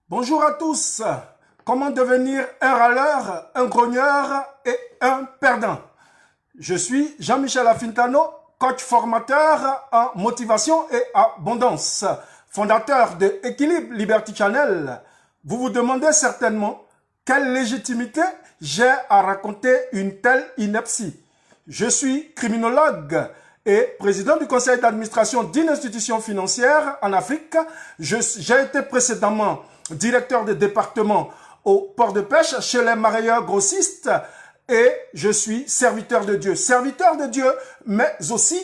Bonjour à tous. Comment devenir un râleur, un grogneur et un perdant? Je suis Jean-Michel Afintano, coach formateur en motivation et abondance, fondateur de Équilibre Liberty Channel. Vous vous demandez certainement quelle légitimité j'ai à raconter une telle ineptie. Je suis criminologue et président du conseil d'administration d'une institution financière en Afrique. J'ai été précédemment directeur de département au port de pêche chez les mareyeurs grossistes et je suis serviteur de Dieu. Serviteur de Dieu, mais aussi,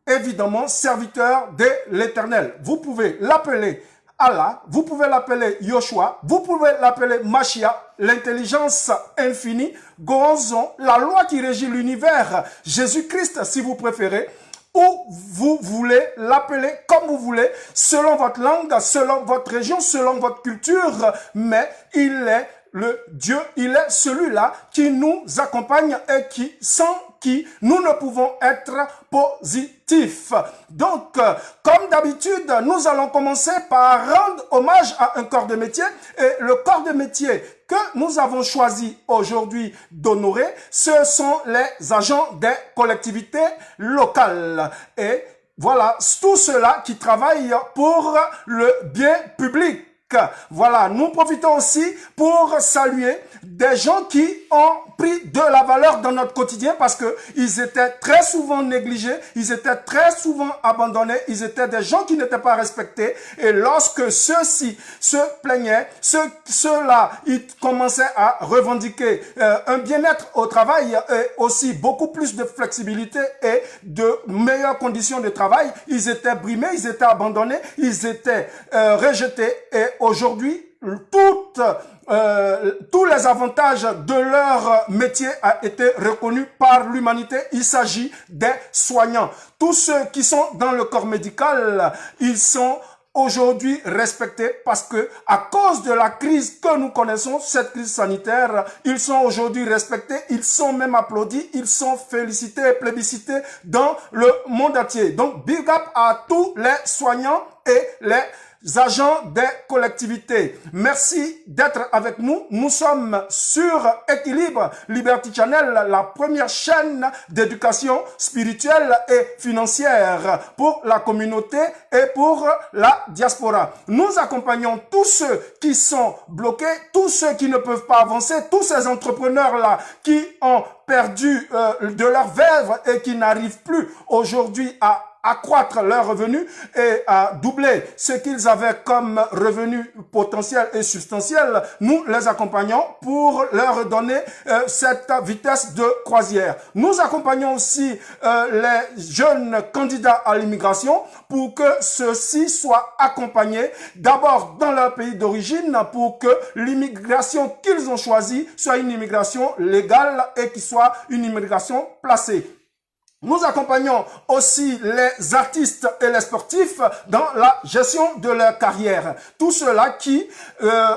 évidemment, serviteur de l'Éternel. Vous pouvez l'appeler Allah, vous pouvez l'appeler Yoshua, vous pouvez l'appeler Machia, l'intelligence infinie, Goronzon, la loi qui régit l'univers, Jésus-Christ si vous préférez, ou vous voulez l'appeler comme vous voulez, selon votre langue, selon votre région, selon votre culture, mais il est le Dieu, il est celui-là qui nous accompagne et sans qui nous ne pouvons être positifs. Donc, comme d'habitude, nous allons commencer par rendre hommage à un corps de métier. Et le corps de métier que nous avons choisi aujourd'hui d'honorer, ce sont les agents des collectivités locales. Et voilà, tous ceux-là qui travaillent pour le bien public. Voilà, nous profitons aussi pour saluer des gens qui ont pris de la valeur dans notre quotidien parce que ils étaient très souvent négligés, ils étaient très souvent abandonnés, ils étaient des gens qui n'étaient pas respectés et lorsque ceux-ci se plaignaient, ceux-là, ils commençaient à revendiquer un bien-être au travail et aussi beaucoup plus de flexibilité et de meilleures conditions de travail. Ils étaient brimés, ils étaient abandonnés, ils étaient rejetés et aujourd'hui, tous les avantages de leur métier a été reconnus par l'humanité. Il s'agit des soignants. Tous ceux qui sont dans le corps médical, ils sont aujourd'hui respectés parce que à cause de la crise que nous connaissons, cette crise sanitaire, ils sont aujourd'hui respectés, ils sont même applaudis, ils sont félicités et plébiscités dans le monde entier. Donc, big up à tous les soignants et les agents des collectivités. Merci d'être avec nous. Nous sommes sur Équilibre Liberty Channel, la première chaîne d'éducation spirituelle et financière pour la communauté et pour la diaspora. Nous accompagnons tous ceux qui sont bloqués, tous ceux qui ne peuvent pas avancer, tous ces entrepreneurs-là qui ont perdu de leur verve et qui n'arrivent plus aujourd'hui à accroître leurs revenus et à doubler ce qu'ils avaient comme revenus potentiels et substantiels. Nous les accompagnons pour leur donner cette vitesse de croisière. Nous accompagnons aussi les jeunes candidats à l'immigration pour que ceux-ci soient accompagnés d'abord dans leur pays d'origine pour que l'immigration qu'ils ont choisie soit une immigration légale et qui soit une immigration placée. Nous accompagnons aussi les artistes et les sportifs dans la gestion de leur carrière. Tous ceux-là qui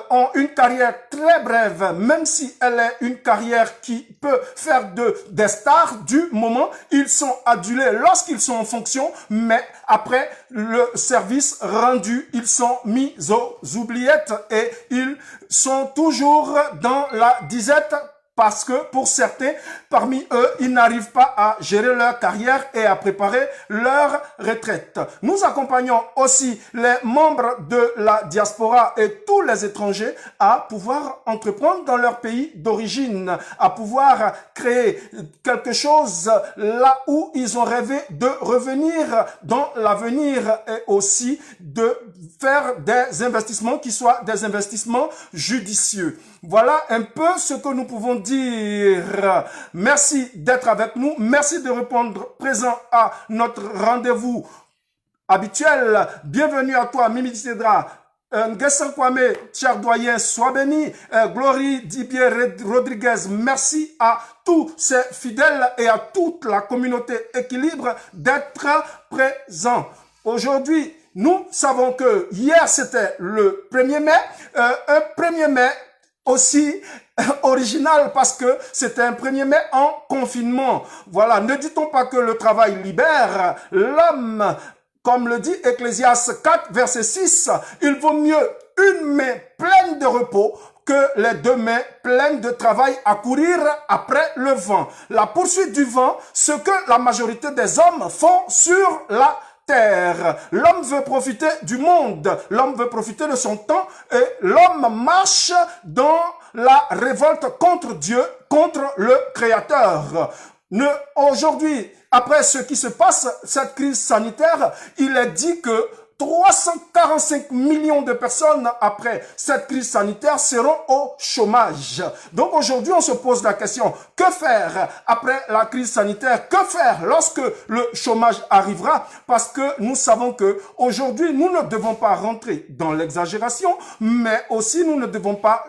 ont une carrière très brève, même si elle est une carrière qui peut faire des stars du moment, ils sont adulés lorsqu'ils sont en fonction, mais après le service rendu, ils sont mis aux oubliettes et ils sont toujours dans la disette. Parce que pour certains, parmi eux, ils n'arrivent pas à gérer leur carrière et à préparer leur retraite. Nous accompagnons aussi les membres de la diaspora et tous les étrangers à pouvoir entreprendre dans leur pays d'origine, à pouvoir créer quelque chose là où ils ont rêvé de revenir dans l'avenir et aussi de faire des investissements qui soient des investissements judicieux. Voilà un peu ce que nous pouvons dire. Merci d'être avec nous. Merci de répondre présent à notre rendez-vous habituel. Bienvenue à toi, Mimi Cédra. Nguessan Kwame, cher doyen, sois béni. Glory Dibier Rodriguez, merci à tous ces fidèles et à toute la communauté Équilibre d'être présents. Aujourd'hui, nous savons que hier c'était le 1er mai. Un 1er mai aussi original parce que c'était un 1er mai en confinement. Voilà, ne dit-on pas que le travail libère? L'homme Comme le dit Ecclésiaste 4, verset 6, il vaut mieux une main pleine de repos que les deux mains pleines de travail à courir après le vent. La poursuite du vent, ce que la majorité des hommes font sur la terre. L'homme veut profiter du monde, l'homme veut profiter de son temps et l'homme marche dans la révolte contre Dieu, contre le Créateur. Aujourd'hui, après ce qui se passe, cette crise sanitaire, il est dit que 345 millions de personnes après cette crise sanitaire seront au chômage. Donc aujourd'hui, on se pose la question, que faire après la crise sanitaire? Que faire lorsque le chômage arrivera? Parce que nous savons que aujourd'hui, nous ne devons pas rentrer dans l'exagération, mais aussi nous ne devons pas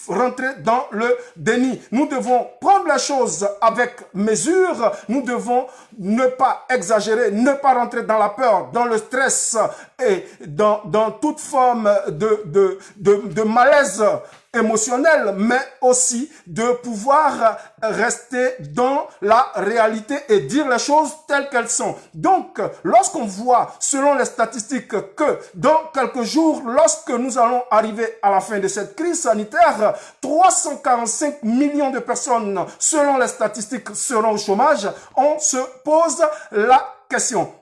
rentrer dans le déni. Nous devons prendre la chose avec mesure. Nous devons ne pas exagérer, ne pas rentrer dans la peur, dans le stress et dans toute forme de malaise émotionnel, mais aussi de pouvoir rester dans la réalité et dire les choses telles qu'elles sont. Donc, lorsqu'on voit, selon les statistiques, que dans quelques jours, lorsque nous allons arriver à la fin de cette crise sanitaire, 345 millions de personnes, selon les statistiques, seront au chômage, on se pose la question.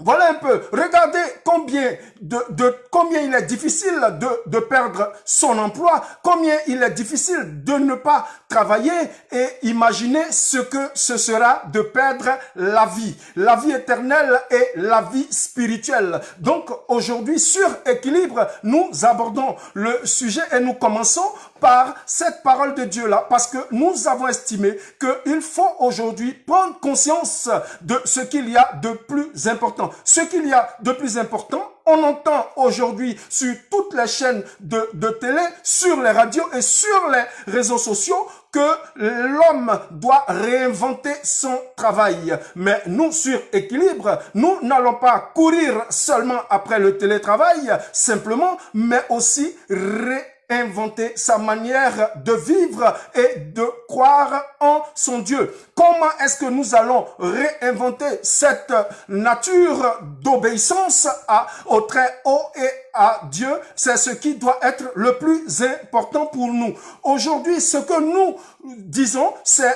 Voilà un peu. Regardez combien il est difficile de perdre son emploi, combien il est difficile de ne pas travailler et imaginez ce que ce sera de perdre la vie éternelle et la vie spirituelle. Donc aujourd'hui, sur Équilibre, nous abordons le sujet et nous commençons par cette parole de Dieu-là, parce que nous avons estimé qu'il faut aujourd'hui prendre conscience de ce qu'il y a de plus important. Ce qu'il y a de plus important, on entend aujourd'hui sur toutes les chaînes de télé, sur les radios et sur les réseaux sociaux que l'homme doit réinventer son travail. Mais nous, sur Équilibre, nous n'allons pas courir seulement après le télétravail, simplement, mais aussi réinventer sa manière de vivre et de croire en son Dieu. Comment est-ce que nous allons réinventer cette nature d'obéissance au très haut et à Dieu? C'est ce qui doit être le plus important pour nous. Aujourd'hui, ce que nous disons, c'est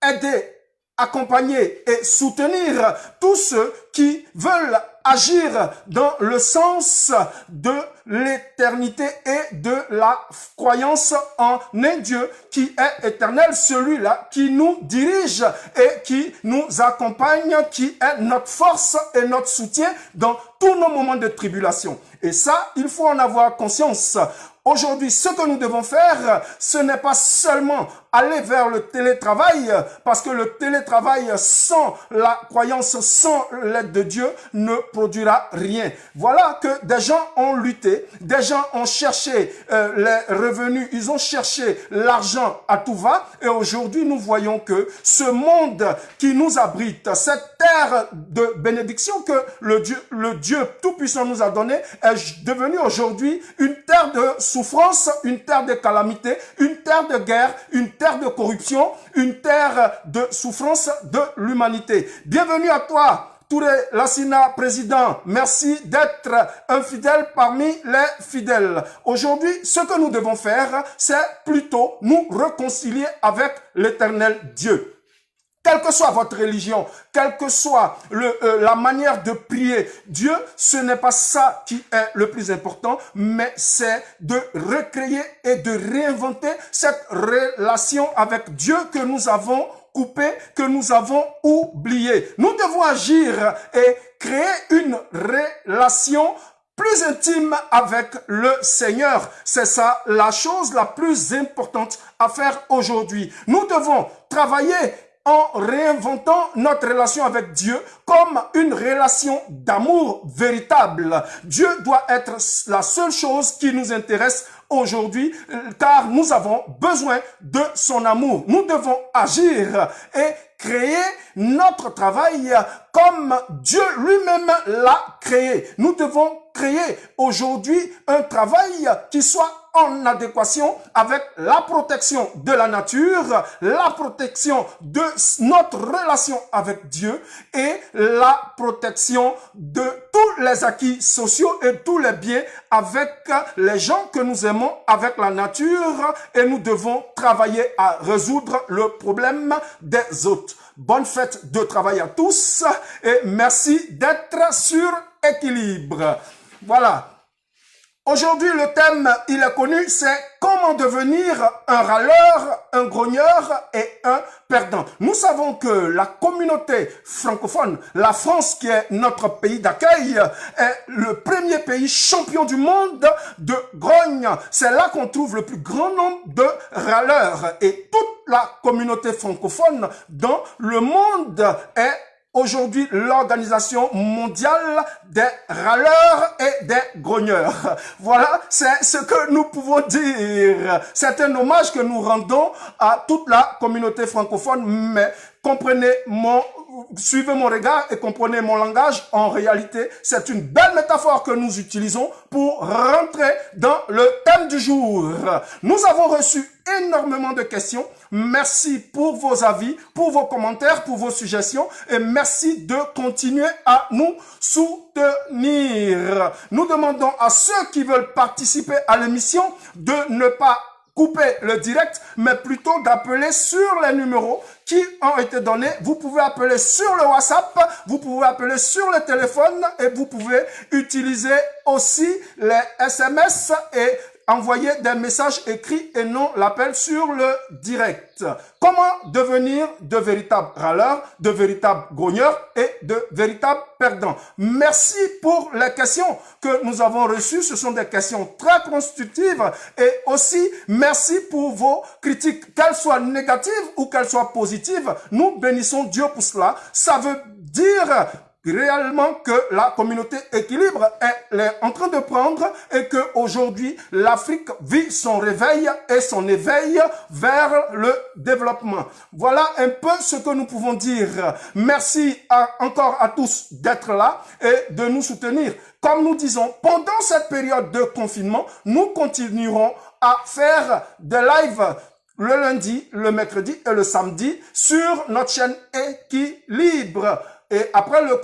aider, accompagner et soutenir tous ceux qui veulent agir dans le sens de l'éternité et de la croyance en un Dieu qui est éternel, celui-là qui nous dirige et qui nous accompagne, qui est notre force et notre soutien dans tous nos moments de tribulation. Et ça, il faut en avoir conscience. Aujourd'hui, ce que nous devons faire, ce n'est pas seulement aller vers le télétravail, parce que le télétravail sans la croyance, sans l'aide de Dieu, ne produira rien. Voilà que des gens ont lutté, des gens ont cherché les revenus, ils ont cherché l'argent à tout va, et aujourd'hui nous voyons que ce monde qui nous abrite, cette terre de bénédiction que le Dieu Tout-Puissant nous a donné, est devenue aujourd'hui une terre de souffrance, une terre de calamité, une terre de guerre, une terre de corruption, une terre de souffrance de l'humanité. Bienvenue à toi, Touré Lassina, président. Merci d'être un fidèle parmi les fidèles. Aujourd'hui, ce que nous devons faire, c'est plutôt nous réconcilier avec l'Éternel Dieu. Quelle que soit votre religion, quelle que soit la manière de prier Dieu, ce n'est pas ça qui est le plus important, mais c'est de recréer et de réinventer cette relation avec Dieu que nous avons coupée, que nous avons oubliée. Nous devons agir et créer une relation plus intime avec le Seigneur. C'est ça la chose la plus importante à faire aujourd'hui. Nous devons travailler en réinventant notre relation avec Dieu comme une relation d'amour véritable. Dieu doit être la seule chose qui nous intéresse aujourd'hui, car nous avons besoin de son amour. Nous devons agir et créer notre travail comme Dieu lui-même l'a créé. Nous devons créer aujourd'hui un travail qui soit en adéquation avec la protection de la nature, la protection de notre relation avec Dieu et la protection de tous les acquis sociaux et tous les biens avec les gens que nous aimons, avec la nature, et nous devons travailler à résoudre le problème des autres. Bonne fête de travail à tous et merci d'être sur Équilibre. Voilà. Aujourd'hui, le thème, il est connu, c'est comment devenir un râleur, un grogneur et un perdant. Nous savons que la communauté francophone, la France qui est notre pays d'accueil, est le premier pays champion du monde de grogne. C'est là qu'on trouve le plus grand nombre de râleurs. Et toute la communauté francophone dans le monde est aujourd'hui l'Organisation mondiale des râleurs et des grogneurs. Voilà, c'est ce que nous pouvons dire. C'est un hommage que nous rendons à toute la communauté francophone, mais suivez mon regard et comprenez mon langage. En réalité, c'est une belle métaphore que nous utilisons pour rentrer dans le thème du jour. Nous avons reçu énormément de questions. Merci pour vos avis, pour vos commentaires, pour vos suggestions et merci de continuer à nous soutenir. Nous demandons à ceux qui veulent participer à l'émission de ne pas couper le direct, mais plutôt d'appeler sur les numéros qui ont été donnés. Vous pouvez appeler sur le WhatsApp, vous pouvez appeler sur le téléphone et vous pouvez utiliser aussi les SMS et envoyer des messages écrits et non l'appel sur le direct. Comment devenir de véritables râleurs, de véritables grogneurs et de véritables perdants? Merci pour les questions que nous avons reçues. Ce sont des questions très constructives et aussi merci pour vos critiques, qu'elles soient négatives ou qu'elles soient positives. Nous bénissons Dieu pour cela. Ça veut dire réellement que la communauté Équilibre est en train de prendre et que aujourd'hui l'Afrique vit son réveil et son éveil vers le développement. Voilà un peu ce que nous pouvons dire. Merci encore à tous d'être là et de nous soutenir. Comme nous disons, pendant cette période de confinement, nous continuerons à faire des lives le lundi, le mercredi et le samedi sur notre chaîne Équilibre. Et après le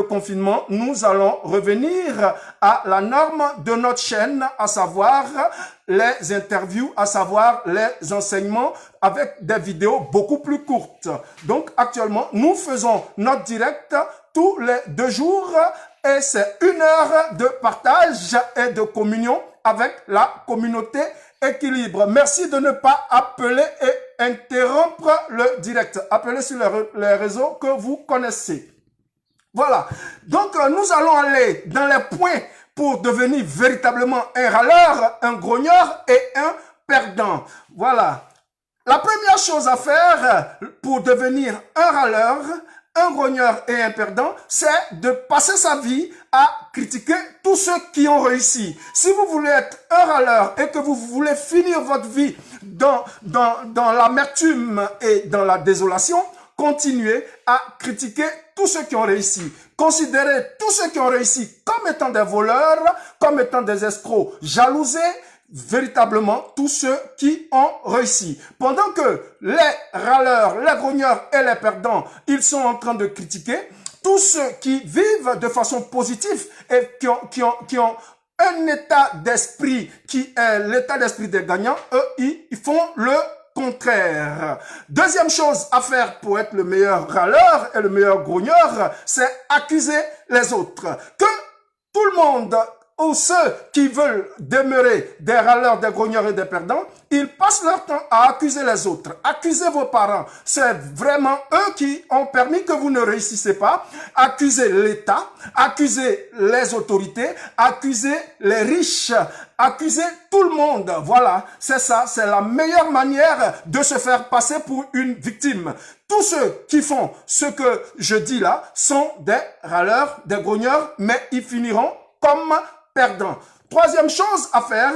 confinement, nous allons revenir à la norme de notre chaîne, à savoir les interviews, à savoir les enseignements avec des vidéos beaucoup plus courtes. Donc actuellement, nous faisons notre direct tous les 2 jours et c'est 1 heure de partage et de communion avec la communauté Équilibre. Merci de ne pas appeler et interrompre le direct. Appelez sur les réseaux que vous connaissez. Voilà. Donc, nous allons aller dans les points pour devenir véritablement un râleur, un grogneur et un perdant. Voilà. La première chose à faire pour devenir un râleur, un grogneur et un perdant, c'est de passer sa vie à critiquer tous ceux qui ont réussi. Si vous voulez être un râleur et que vous voulez finir votre vie dans l'amertume et dans la désolation, continuez à critiquer tous ceux qui ont réussi. Considérez tous ceux qui ont réussi comme étant des voleurs, comme étant des escrocs. Jalousez véritablement tous ceux qui ont réussi. Pendant que les râleurs, les grogneurs et les perdants, ils sont en train de critiquer, tous ceux qui vivent de façon positive et qui ont un état d'esprit qui est l'état d'esprit des gagnants, eux, ils font le contraire. Deuxième chose à faire pour être le meilleur râleur et le meilleur grogneur, c'est accuser les autres. Que tout le monde ou ceux qui veulent demeurer des râleurs, des grogneurs et des perdants, ils passent leur temps à accuser les autres. Accusez vos parents. C'est vraiment eux qui ont permis que vous ne réussissez pas. Accusez l'État, accusez les autorités, accusez les riches, accusez tout le monde. Voilà, c'est ça, c'est la meilleure manière de se faire passer pour une victime. Tous ceux qui font ce que je dis là sont des râleurs, des grogneurs, mais ils finiront comme perdant. Troisième chose à faire,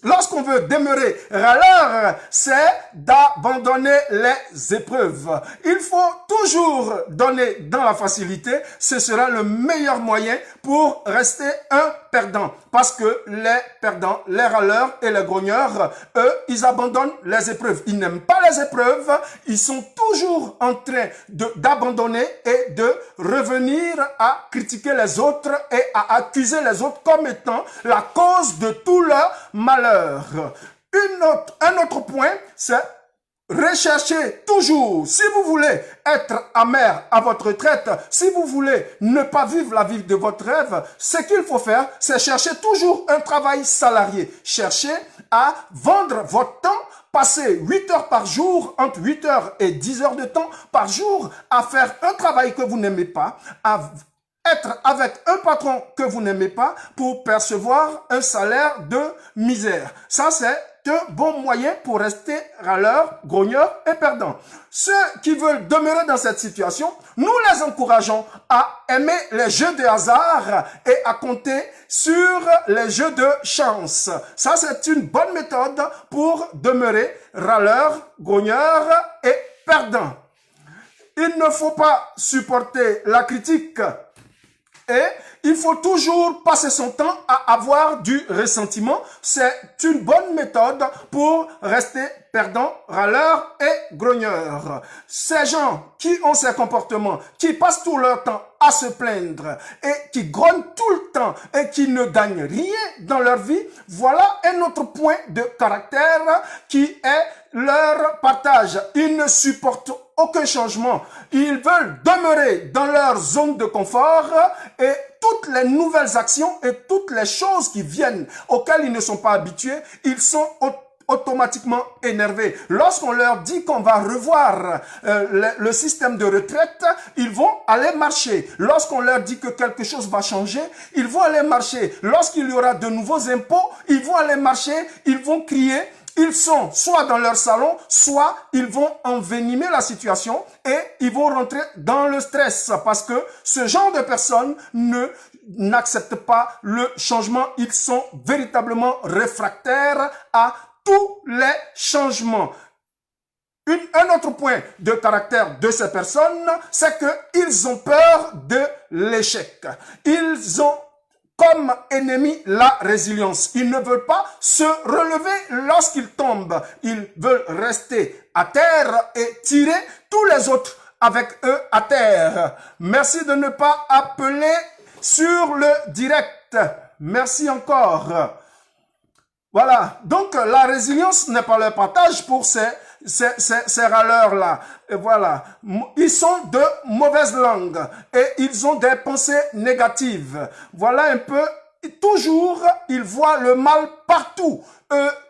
lorsqu'on veut demeurer râleur, c'est d'abandonner les épreuves. Il faut toujours donner dans la facilité. Ce sera le meilleur moyen pour rester un perdant. Parce que les perdants, les râleurs et les grogneurs, eux, ils abandonnent les épreuves. Ils n'aiment pas les épreuves. Ils sont toujours en train d'abandonner et de revenir à critiquer les autres et à accuser les autres comme étant la cause de tout leur malheur. Un autre point, c'est recherchez toujours, si vous voulez être amer à votre retraite, si vous voulez ne pas vivre la vie de votre rêve, ce qu'il faut faire, c'est chercher toujours un travail salarié. Cherchez à vendre votre temps, passer 8 heures par jour, entre 8 heures et 10 heures de temps par jour, à faire un travail que vous n'aimez pas, à être avec un patron que vous n'aimez pas pour percevoir un salaire de misère. Ça, c'est un bon moyen pour rester râleur, grogneur et perdant. Ceux qui veulent demeurer dans cette situation, nous les encourageons à aimer les jeux de hasard et à compter sur les jeux de chance. Ça, c'est une bonne méthode pour demeurer râleur, grogneur et perdant. Il ne faut pas supporter la critique et il faut toujours passer son temps à avoir du ressentiment. C'est une bonne méthode pour rester perdant, râleur et grogneur. Ces gens qui ont ces comportements, qui passent tout leur temps à se plaindre et qui grognent tout le temps et qui ne gagnent rien dans leur vie, voilà un autre point de caractère qui est leur partage. Ils ne supportent aucun changement. Ils veulent demeurer dans leur zone de confort et toutes les nouvelles actions et toutes les choses qui viennent auxquelles ils ne sont pas habitués, ils sont automatiquement énervés. Lorsqu'on leur dit qu'on va revoir le système de retraite, ils vont aller marcher. Lorsqu'on leur dit que quelque chose va changer, ils vont aller marcher. Lorsqu'il y aura de nouveaux impôts, ils vont aller marcher, ils vont crier. Ils sont soit dans leur salon, soit ils vont envenimer la situation et ils vont rentrer dans le stress parce que ce genre de personnes n'acceptent pas le changement. Ils sont véritablement réfractaires à tous les changements. Un autre point de caractère de ces personnes, c'est qu'ils ont peur de l'échec. Ils ont comme ennemi la résilience. Ils ne veulent pas se relever lorsqu'ils tombent. Ils veulent rester à terre et tirer tous les autres avec eux à terre. Merci de ne pas appeler sur le direct. Merci encore. Voilà. Donc, la résilience n'est pas le partage pour ces râleurs-là. Et voilà. Ils sont de mauvaise langue et ils ont des pensées négatives. Voilà un peu. Toujours, ils voient le mal partout.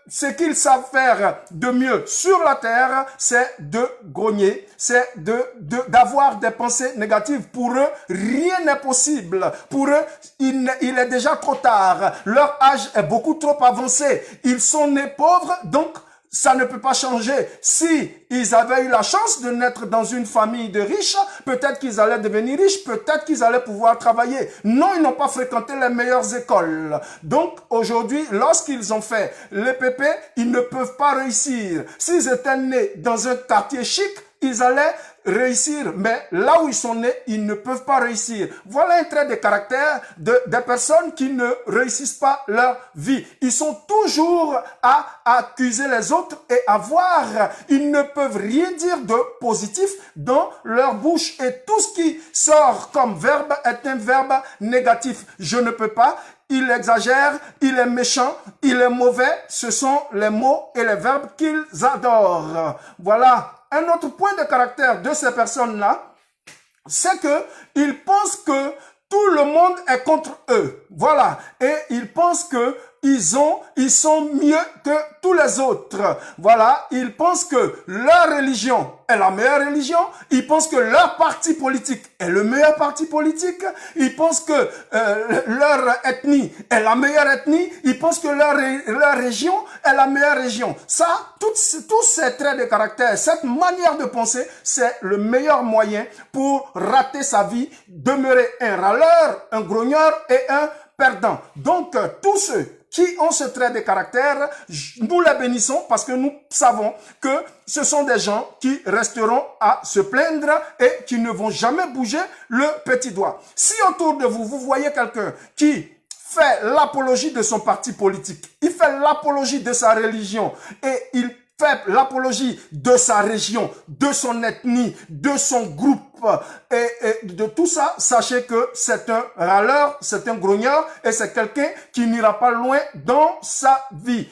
Ce qu'ils savent faire de mieux sur la terre, c'est de grogner, c'est d'avoir des pensées négatives. Pour eux, rien n'est possible. Pour eux, il est déjà trop tard. Leur âge est beaucoup trop avancé. Ils sont nés pauvres, donc ça ne peut pas changer. Si ils avaient eu la chance de naître dans une famille de riches, peut-être qu'ils allaient devenir riches, peut-être qu'ils allaient pouvoir travailler. Non, ils n'ont pas fréquenté les meilleures écoles. Donc, aujourd'hui, lorsqu'ils ont fait les pépés, ils ne peuvent pas réussir. S'ils étaient nés dans un quartier chic, ils allaient réussir, mais là où ils sont nés, ils ne peuvent pas réussir. Voilà un trait de caractère des personnes qui ne réussissent pas leur vie. Ils sont toujours à accuser les autres et à voir. Ils ne peuvent rien dire de positif dans leur bouche et tout ce qui sort comme verbe est un verbe négatif. Je ne peux pas. Il exagère, il est méchant, il est mauvais. Ce sont les mots et les verbes qu'ils adorent. Voilà. Un autre point de caractère de ces personnes-là, c'est qu'ils pensent que tout le monde est contre eux. Voilà. Et ils pensent que ils sont mieux que tous les autres. Voilà. Ils pensent que leur religion est la meilleure religion. Ils pensent que leur parti politique est le meilleur parti politique. Ils pensent que leur ethnie est la meilleure ethnie. Ils pensent que leur région est la meilleure région. Ça, tous ces traits de caractère, cette manière de penser, c'est le meilleur moyen pour rater sa vie, demeurer un râleur, un grogneur et un perdant. Donc, tous ceux qui ont ce trait de caractère, nous les bénissons parce que nous savons que ce sont des gens qui resteront à se plaindre et qui ne vont jamais bouger le petit doigt. Si autour de vous, vous voyez quelqu'un qui fait l'apologie de son parti politique, il fait l'apologie de sa religion et il fait l'apologie de sa région, de son ethnie, de son groupe et de tout ça, sachez que c'est un râleur, c'est un grogneur et c'est quelqu'un qui n'ira pas loin dans sa vie.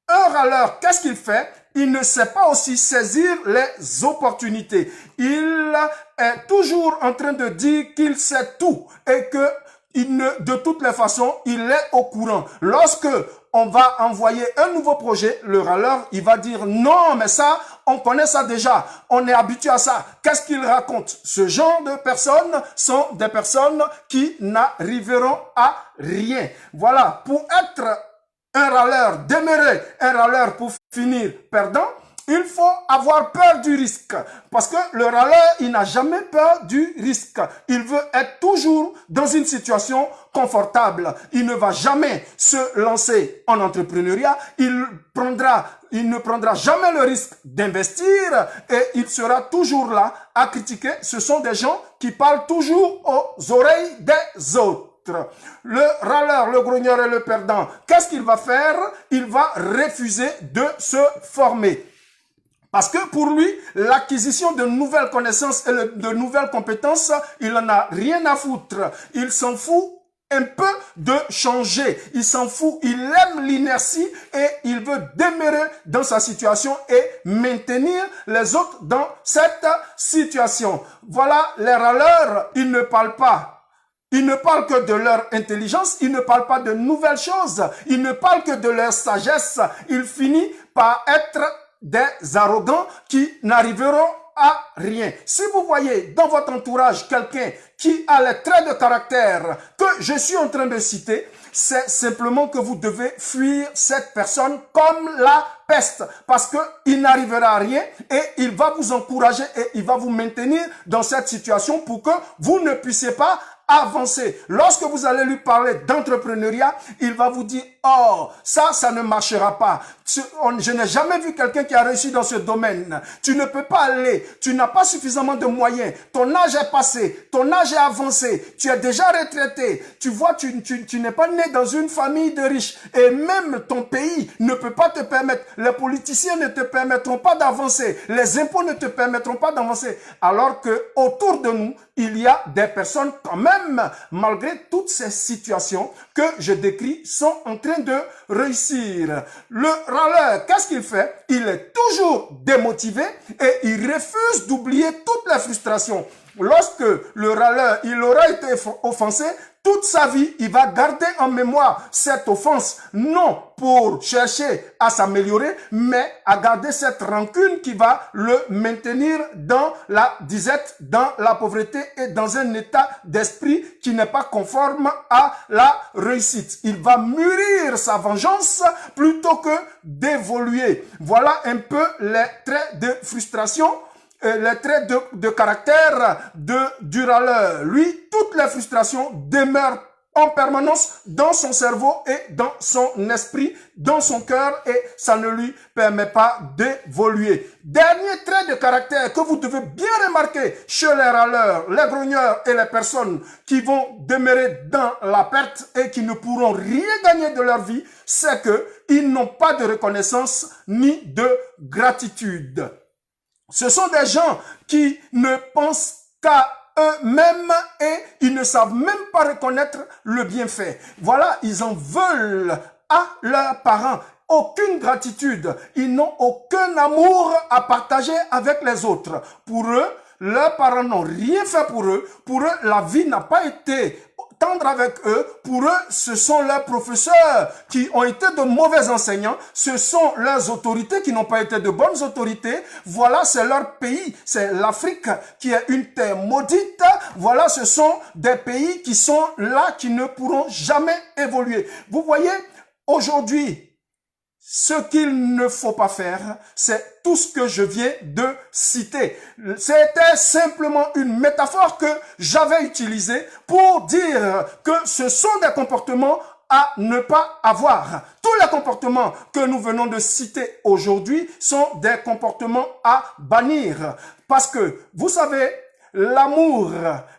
Un râleur, qu'est-ce qu'il fait? Il ne sait pas aussi saisir les opportunités. Il est toujours en train de dire qu'il sait tout et que de toutes les façons, il est au courant. Lorsque on va envoyer un nouveau projet, le râleur, il va dire non, mais ça, on connaît ça déjà. On est habitué à ça. Qu'est-ce qu'il raconte? Ce genre de personnes sont des personnes qui n'arriveront à rien. Voilà. Pour être un râleur demeuré, un râleur pour finir perdant, il faut avoir peur du risque. Parce que le râleur, il n'a jamais peur du risque. Il veut être toujours dans une situation confortable. Il ne va jamais se lancer en entrepreneuriat. Il ne prendra jamais le risque d'investir et il sera toujours là à critiquer. Ce sont des gens qui parlent toujours aux oreilles des autres. Le râleur, le grogneur et le perdant, qu'est-ce qu'il va faire? Il va refuser de se former. Parce que pour lui, l'acquisition de nouvelles connaissances et de nouvelles compétences, il n'en a rien à foutre. Il s'en fout un peu de changer. Il s'en fout. Il aime l'inertie et il veut demeurer dans sa situation et maintenir les autres dans cette situation. Voilà, les râleurs, ils ne parlent pas. Ils ne parlent que de leur intelligence, ils ne parlent pas de nouvelles choses, ils ne parlent que de leur sagesse. Ils finissent par être des arrogants qui n'arriveront à rien. Si vous voyez dans votre entourage quelqu'un qui a les traits de caractère que je suis en train de citer, c'est simplement que vous devez fuir cette personne comme la peste parce qu'il n'arrivera à rien et il va vous encourager et il va vous maintenir dans cette situation pour que vous ne puissiez pas avancer. Lorsque vous allez lui parler d'entrepreneuriat, il va vous dire, oh, ça ne marchera pas. Je n'ai jamais vu quelqu'un qui a réussi dans ce domaine. Tu ne peux pas aller. Tu n'as pas suffisamment de moyens. Ton âge est passé. Ton âge est avancé. Tu es déjà retraité. Tu vois, tu n'es pas né dans une famille de riches. Et même ton pays ne peut pas te permettre. Les politiciens ne te permettront pas d'avancer. Les impôts ne te permettront pas d'avancer. Alors que autour de nous, il y a des personnes quand même, malgré toutes ces situations que je décris, sont en train de réussir. Le râleur, qu'est-ce qu'il fait? Il est toujours démotivé et il refuse d'oublier toutes les frustrations. Lorsque le râleur, il aura été offensé, toute sa vie, il va garder en mémoire cette offense, non pour chercher à s'améliorer, mais à garder cette rancune qui va le maintenir dans la disette, dans la pauvreté et dans un état d'esprit qui n'est pas conforme à la réussite. Il va mûrir sa vengeance plutôt que d'évoluer. Voilà un peu les traits de frustration, les traits de caractère du râleur. Lui, toutes les frustrations demeurent en permanence dans son cerveau et dans son esprit, dans son cœur, et ça ne lui permet pas d'évoluer. Dernier trait de caractère que vous devez bien remarquer chez les râleurs, les grogneurs et les personnes qui vont demeurer dans la perte et qui ne pourront rien gagner de leur vie, c'est qu'ils n'ont pas de reconnaissance ni de gratitude. Ce sont des gens qui ne pensent qu'à eux-mêmes et ils ne savent même pas reconnaître le bienfait. Voilà, ils en veulent à leurs parents. Aucune gratitude. Ils n'ont aucun amour à partager avec les autres. Pour eux, leurs parents n'ont rien fait pour eux. Pour eux, la vie n'a pas été tendre avec eux. Pour eux, ce sont leurs professeurs qui ont été de mauvais enseignants. Ce sont leurs autorités qui n'ont pas été de bonnes autorités. Voilà, c'est leur pays. C'est l'Afrique qui est une terre maudite. Voilà, ce sont des pays qui sont là, qui ne pourront jamais évoluer. Vous voyez, aujourd'hui, ce qu'il ne faut pas faire, c'est tout ce que je viens de citer. C'était simplement une métaphore que j'avais utilisée pour dire que ce sont des comportements à ne pas avoir. les comportements que nous venons de citer aujourd'hui sont des comportements à bannir. Parce que, vous savez, l'amour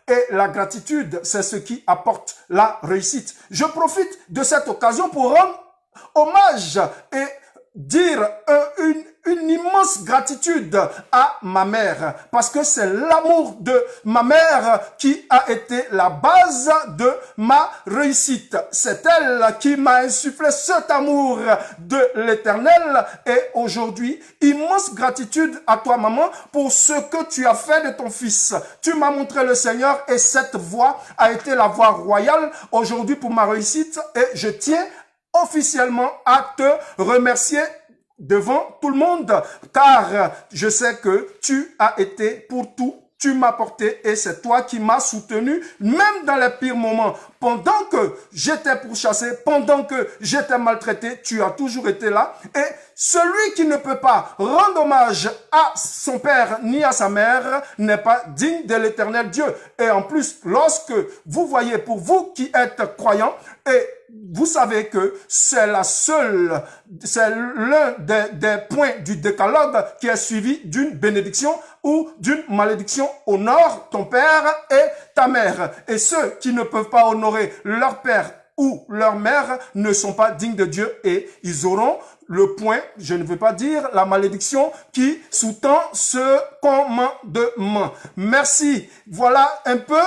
et la gratitude, c'est ce qui apporte la réussite. Je profite de cette occasion pour rendre hommage et dire une immense gratitude à ma mère, parce que c'est l'amour de ma mère qui a été la base de ma réussite. C'est elle qui m'a insufflé cet amour de l'Éternel, et aujourd'hui, immense gratitude à toi, maman, pour ce que tu as fait de ton fils. Tu m'as montré le Seigneur, et cette voie a été la voie royale aujourd'hui pour ma réussite, et je tiens officiellement à te remercier devant tout le monde, car je sais que tu as été pour tout, tu m'as porté et c'est toi qui m'as soutenu, même dans les pires moments. Pendant que j'étais pourchassé, pendant que j'étais maltraité, tu as toujours été là. Et celui qui ne peut pas rendre hommage à son père ni à sa mère n'est pas digne de l'Éternel Dieu. Et en plus, lorsque vous voyez, pour vous qui êtes croyants, et vous savez que c'est c'est l'un des points du décalogue qui est suivi d'une bénédiction ou d'une malédiction. Honore ton père et ta mère. Et ceux qui ne peuvent pas honorer leur père ou leur mère ne sont pas dignes de Dieu et ils auront le point, je ne veux pas dire la malédiction qui sous-tend ce commandement. Merci. Voilà un peu.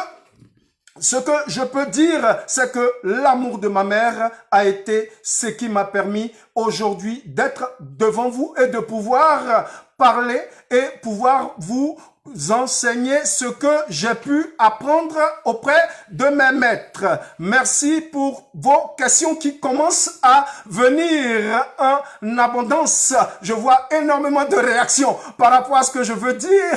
Ce que je peux dire, c'est que l'amour de ma mère a été ce qui m'a permis aujourd'hui d'être devant vous et de pouvoir parler et pouvoir vous enseigner ce que j'ai pu apprendre auprès de mes maîtres. Merci pour vos questions qui commencent à venir en abondance. Je vois énormément de réactions par rapport à ce que je veux dire,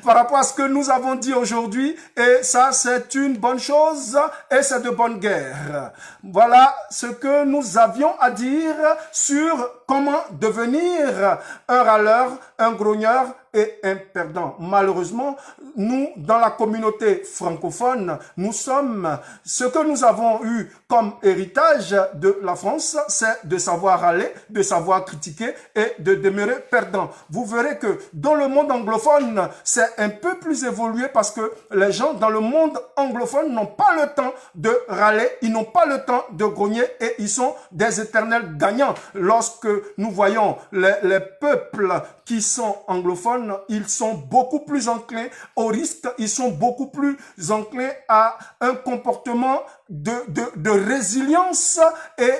par rapport à ce que nous avons dit aujourd'hui. Et ça, c'est une bonne chose et c'est de bonne guerre. Voilà ce que nous avions à dire sur comment devenir un râleur, un grogneur et un perdant. Malheureusement, nous, dans la communauté francophone, nous sommes, ce que nous avons eu comme héritage de la France, c'est de savoir râler, de savoir critiquer et de demeurer perdant. Vous verrez que dans le monde anglophone, c'est un peu plus évolué parce que les gens dans le monde anglophone n'ont pas le temps de râler, ils n'ont pas le temps de grogner et ils sont des éternels gagnants. Lorsque nous voyons les peuples qui sont anglophones, ils sont beaucoup plus enclins au risque, ils sont beaucoup plus enclins à un comportement de résilience et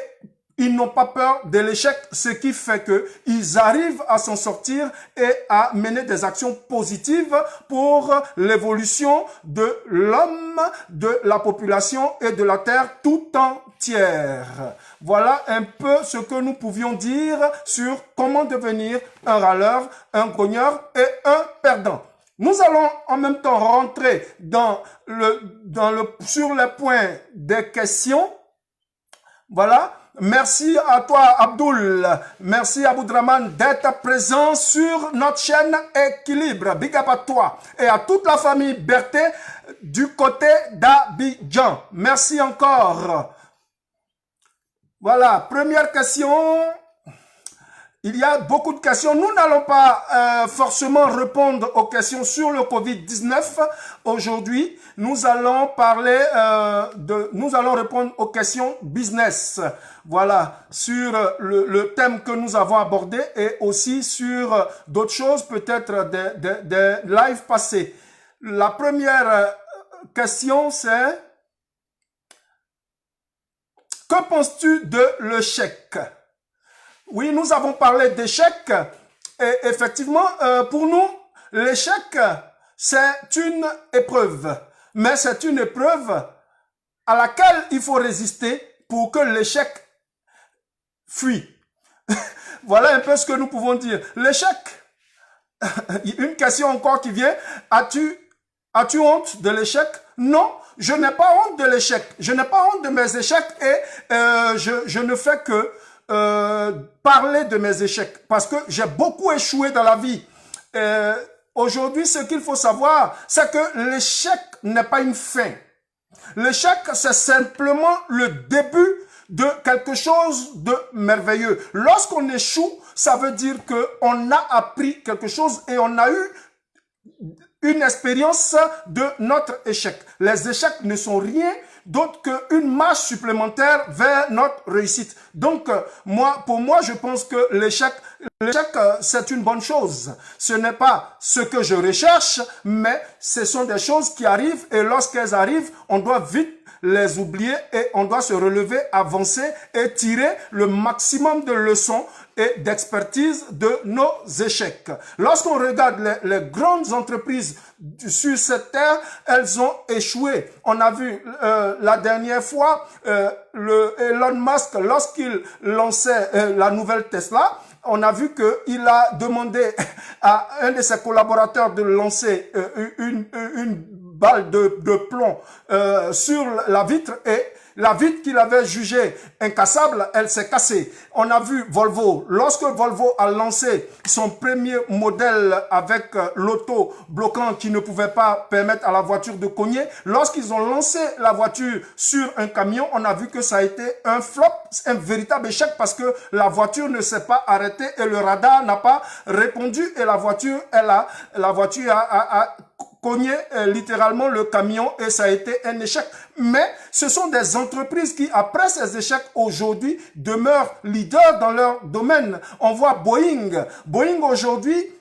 ils n'ont pas peur de l'échec, ce qui fait qu'ils arrivent à s'en sortir et à mener des actions positives pour l'évolution de l'homme, de la population et de la terre tout entière. Voilà un peu ce que nous pouvions dire sur comment devenir un râleur, un grogneur et un perdant. Nous allons en même temps rentrer sur les points des questions. Voilà. Merci à toi, Abdoul. Merci, Aboudraman, d'être présent sur notre chaîne Équilibre. Big up à toi et à toute la famille Berthe du côté d'Abidjan. Merci encore. Voilà, première question. Il y a beaucoup de questions. Nous n'allons pas forcément répondre aux questions sur le Covid-19 aujourd'hui. Nous allons parler nous allons répondre aux questions business. Voilà, sur le thème que nous avons abordé et aussi sur d'autres choses, peut-être des lives passés. La première question, c'est: que penses-tu de l'échec? Oui, nous avons parlé d'échec et effectivement, pour nous, l'échec, c'est une épreuve. Mais c'est une épreuve à laquelle il faut résister pour que l'échec fuit. Voilà un peu ce que nous pouvons dire. L'échec, une question encore qui vient, as-tu honte de l'échec? Non, je n'ai pas honte de l'échec. Je n'ai pas honte de mes échecs et je ne fais que parler de mes échecs parce que j'ai beaucoup échoué dans la vie. Aujourd'hui, ce qu'il faut savoir, c'est que l'échec n'est pas une fin. L'échec, c'est simplement le début de quelque chose de merveilleux. Lorsqu'on échoue, ça veut dire qu'on a appris quelque chose et on a eu une expérience de notre échec. Les échecs ne sont rien d'autre qu'une marche supplémentaire vers notre réussite. Donc, pour moi, je pense que l'échec, c'est une bonne chose. Ce n'est pas ce que je recherche, mais ce sont des choses qui arrivent et lorsqu'elles arrivent, on doit vite les oublier et on doit se relever, avancer et tirer le maximum de leçons et d'expertise de nos échecs. Lorsqu'on regarde les grandes entreprises sur cette terre, elles ont échoué. On a vu la dernière fois Elon Musk, lorsqu'il lançait la nouvelle Tesla, on a vu qu'il a demandé à un de ses collaborateurs de lancer une balle de plomb sur la vitre et la vitre qu'il avait jugée incassable, elle s'est cassée. On a vu Volvo, lorsque Volvo a lancé son premier modèle avec l'auto bloquant qui ne pouvait pas permettre à la voiture de cogner, lorsqu'ils ont lancé la voiture sur un camion, on a vu que ça a été un flop, un véritable échec parce que la voiture ne s'est pas arrêtée et le radar n'a pas répondu et la voiture a cogné littéralement le camion et ça a été un échec. Mais ce sont des entreprises qui, après ces échecs, aujourd'hui, demeurent leaders dans leur domaine. On voit Boeing. Boeing aujourd'hui,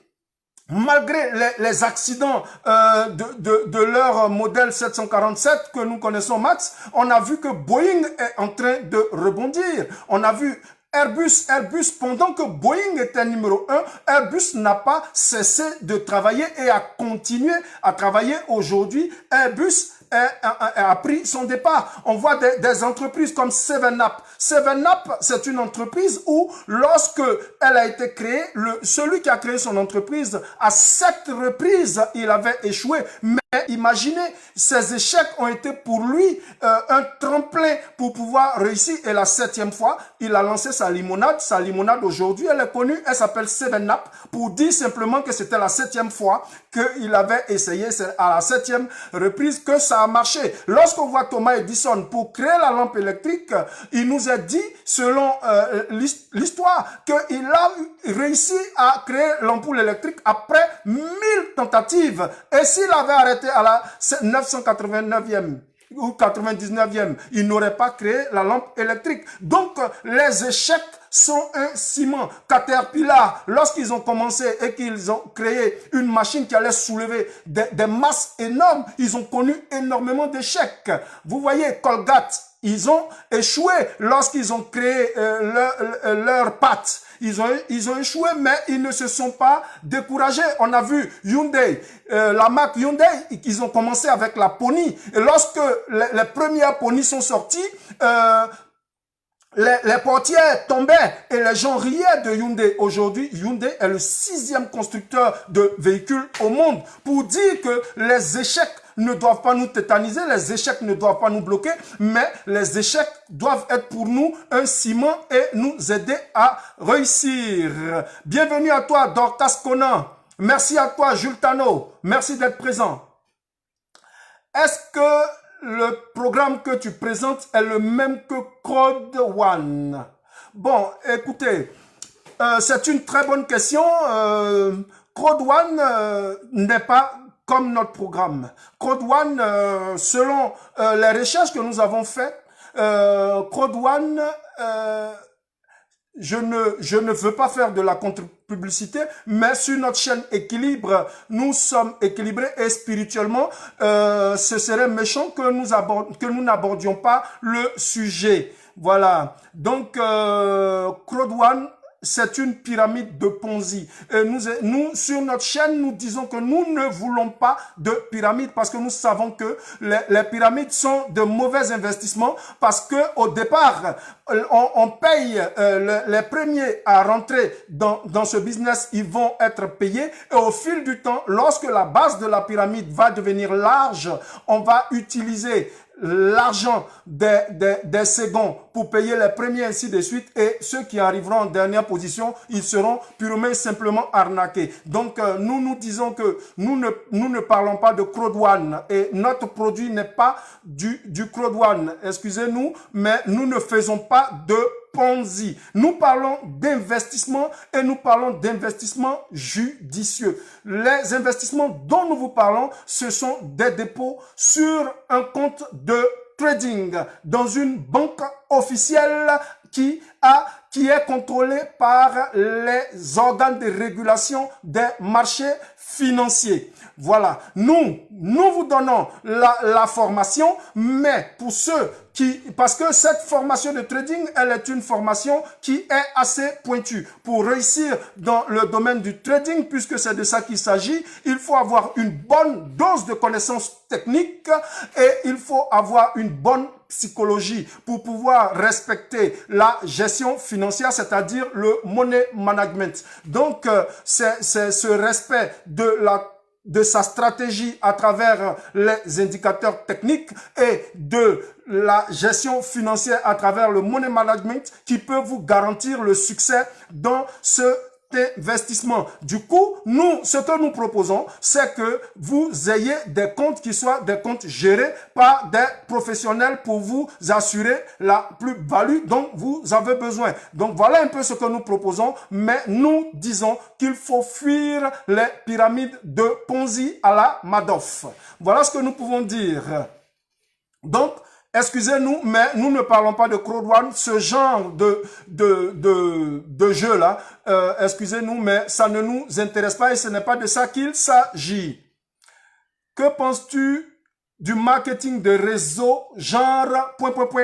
malgré les accidents de leur modèle 747 que nous connaissons Max, on a vu que Boeing est en train de rebondir. On a vu Airbus, pendant que Boeing était numéro 1, Airbus n'a pas cessé de travailler et a continué à travailler. Aujourd'hui, Airbus a pris son départ. On voit des entreprises comme 7up. 7up, c'est une entreprise où, lorsque elle a été créée, celui qui a créé son entreprise, à 7 reprises, il avait échoué. Mais imaginez, ces échecs ont été pour lui un tremplin pour pouvoir réussir. Et la 7e fois, il a lancé sa limonade. Sa limonade aujourd'hui, elle est connue, elle s'appelle 7up, pour dire simplement que c'était la 7e fois qu'il avait essayé. C'est à la 7e reprise que ça a marché. Lorsqu'on voit Thomas Edison, pour créer la lampe électrique, il nous a dit, selon l'histoire, qu'il a réussi à créer l'ampoule électrique après 1000 tentatives. Et s'il avait arrêté à la 989e ou 99e, il n'aurait pas créé la lampe électrique. Donc, les échecs sont un ciment. Caterpillar, lorsqu'ils ont commencé et qu'ils ont créé une machine qui allait soulever des masses énormes, ils ont connu énormément d'échecs. Vous voyez, Colgate, ils ont échoué lorsqu'ils ont créé leur pâte. Ils ont échoué, mais ils ne se sont pas découragés. On a vu Hyundai, la marque Hyundai, ils ont commencé avec la Pony. Et lorsque les premières Pony sont sorties, les portières tombaient et les gens riaient de Hyundai. Aujourd'hui, Hyundai est le 6e constructeur de véhicules au monde. Pour dire que les échecs ne doivent pas nous tétaniser, les échecs ne doivent pas nous bloquer, mais les échecs doivent être pour nous un ciment et nous aider à réussir. Bienvenue à toi, Dorcas Conan. Merci à toi, Jules Tano. Merci d'être présent. Est-ce que le programme que tu présentes est le même que Code One? Bon, écoutez, c'est une très bonne question. Code One n'est pas comme notre programme. Code One, selon les recherches que nous avons faites, Code One, je ne veux pas faire de la contre-publicité, mais sur notre chaîne Équilibre, nous sommes équilibrés et spirituellement, ce serait méchant que nous n'abordions pas le sujet. Voilà. Donc, Code One, c'est une pyramide de Ponzi. Et nous, sur notre chaîne, nous disons que nous ne voulons pas de pyramide parce que nous savons que les pyramides sont de mauvais investissements parce que au départ, on paye les premiers à rentrer dans ce business, ils vont être payés et au fil du temps, lorsque la base de la pyramide va devenir large, on va utiliser l'argent des seconds pour payer les premiers, ainsi de suite, et ceux qui arriveront en dernière position, ils seront purement et simplement arnaqués. Donc, nous disons que nous ne parlons pas de crowdone, et notre produit n'est pas du crowdone, excusez-nous, mais nous ne faisons pas de Ponzi. Nous parlons d'investissement et nous parlons d'investissement judicieux. Les investissements dont nous vous parlons, ce sont des dépôts sur un compte de trading dans une banque officielle qui est contrôlée par les organes de régulation des marchés financiers. Voilà, nous vous donnons la formation, mais pour ceux parce que cette formation de trading, elle est une formation qui est assez pointue. Pour réussir dans le domaine du trading, puisque c'est de ça qu'il s'agit, il faut avoir une bonne dose de connaissances techniques et il faut avoir une bonne psychologie pour pouvoir respecter la gestion financière, c'est-à-dire le money management. Donc, c'est ce respect de sa stratégie à travers les indicateurs techniques et de la gestion financière à travers le money management qui peut vous garantir le succès dans ce investissement. Du coup, ce que nous proposons, c'est que vous ayez des comptes qui soient des comptes gérés par des professionnels pour vous assurer la plus-value dont vous avez besoin. Donc, voilà un peu ce que nous proposons, mais nous disons qu'il faut fuir les pyramides de Ponzi à la Madoff. Voilà ce que nous pouvons dire. Donc, excusez-nous, mais nous ne parlons pas de crowdfunding, ce genre de jeu-là. Excusez-nous, mais ça ne nous intéresse pas et ce n'est pas de ça qu'il s'agit. Que penses-tu du marketing de réseau genre ...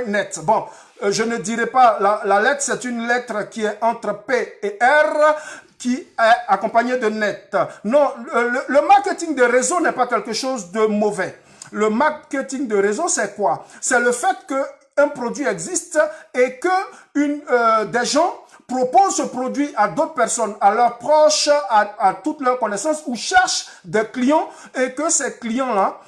.net? Bon, je ne dirai pas la lettre, c'est une lettre qui est entre P et R, qui est accompagnée de net. Non, le marketing de réseau n'est pas quelque chose de mauvais. Le marketing de réseau, c'est quoi? C'est le fait qu'un produit existe et que des gens proposent ce produit à d'autres personnes, à leurs proches, à toutes leurs connaissances, ou cherchent des clients et que ces clients-là,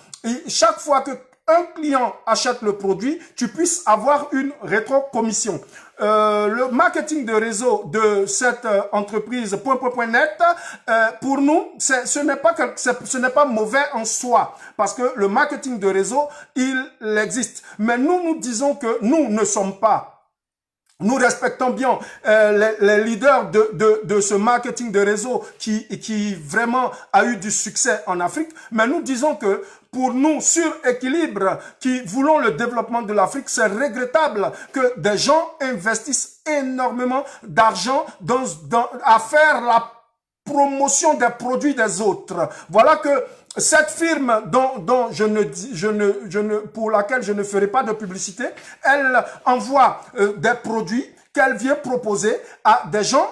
chaque fois qu'un client achète le produit, tu puisses avoir une rétrocommission. Le marketing de réseau de cette entreprise .net, pour nous, ce n'est pas mauvais en soi, parce que le marketing de réseau, il existe. Mais nous disons que nous ne sommes pas. Nous respectons bien les leaders de ce marketing de réseau qui vraiment a eu du succès en Afrique, mais nous disons que pour nous, sur Équilibre, qui voulons le développement de l'Afrique, c'est regrettable que des gens investissent énormément d'argent à faire la promotion des produits des autres. Voilà que cette firme dont pour laquelle je ne ferai pas de publicité, elle envoie des produits qu'elle vient proposer à des gens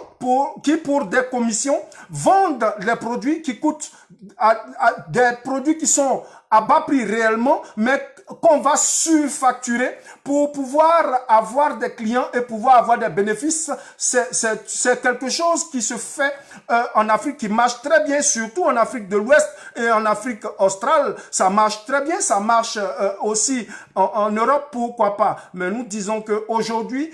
qui, pour des commissions, vendent les produits qui coûtent des produits qui sont à bas prix réellement, mais qu'on va surfacturer pour pouvoir avoir des clients et pouvoir avoir des bénéfices. C'est quelque chose qui se fait en Afrique, qui marche très bien, surtout en Afrique de l'Ouest et en Afrique australe. Ça marche très bien, ça marche aussi en Europe, pourquoi pas. Mais nous disons qu'aujourd'hui,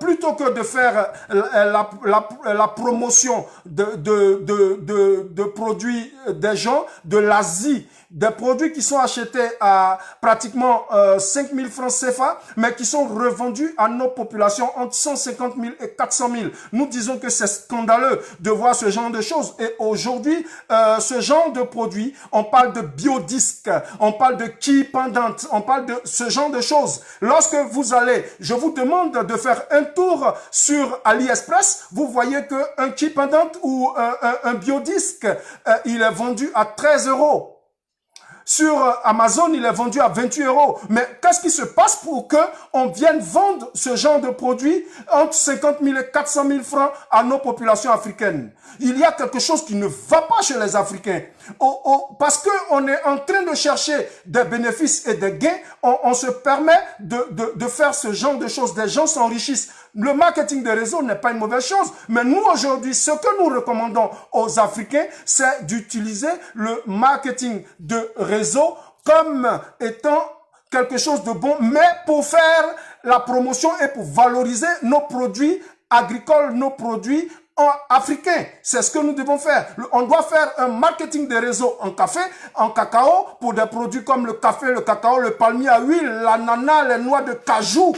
plutôt que de faire la promotion de produits des gens de l'Asie, des produits qui sont achetés à pratiquement 5 000 francs CFA, mais qui sont revendus à nos populations entre 150 000 et 400 000. Nous disons que c'est scandaleux de voir ce genre de choses. Et aujourd'hui, ce genre de produits, on parle de biodisques, on parle de key pendant, on parle de ce genre de choses. Lorsque vous allez, je vous demande de faire un tour sur AliExpress, vous voyez qu'un key pendant ou un biodisque, il est vendu à 13 €. Sur Amazon, il est vendu à 28 €. Mais qu'est-ce qui se passe pour que on vienne vendre ce genre de produit entre 50 000 et 400 000 francs à nos populations africaines? Il y a quelque chose qui ne va pas chez les Africains. Parce qu'on est en train de chercher des bénéfices et des gains, on se permet de faire ce genre de choses. Des gens s'enrichissent. Le marketing de réseau n'est pas une mauvaise chose. Mais nous, aujourd'hui, ce que nous recommandons aux Africains, c'est d'utiliser le marketing de réseau comme étant quelque chose de bon, mais pour faire la promotion et pour valoriser nos produits agricoles, nos produits africains. C'est ce que nous devons faire. On doit faire un marketing des réseaux en café, en cacao, pour des produits comme le café, le cacao, le palmier à huile, l'ananas, les noix de cajou,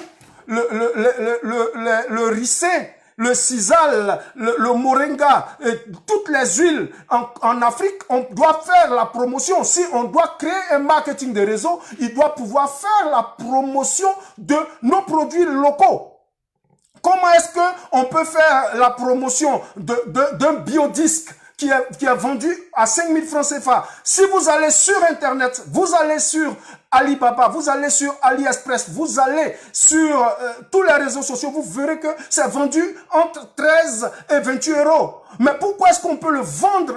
le ricin, le sisal, le moringa, et toutes les huiles en Afrique, on doit faire la promotion. Si on doit créer un marketing de réseau, il doit pouvoir faire la promotion de nos produits locaux. Comment est-ce qu'on peut faire la promotion d'un biodisque qui est vendu à 5 000 francs CFA? Si vous allez sur Internet, vous allez sur Alibaba, vous allez sur AliExpress, vous allez sur tous les réseaux sociaux, vous verrez que c'est vendu entre 13 et 28 euros. Mais pourquoi est-ce qu'on peut le vendre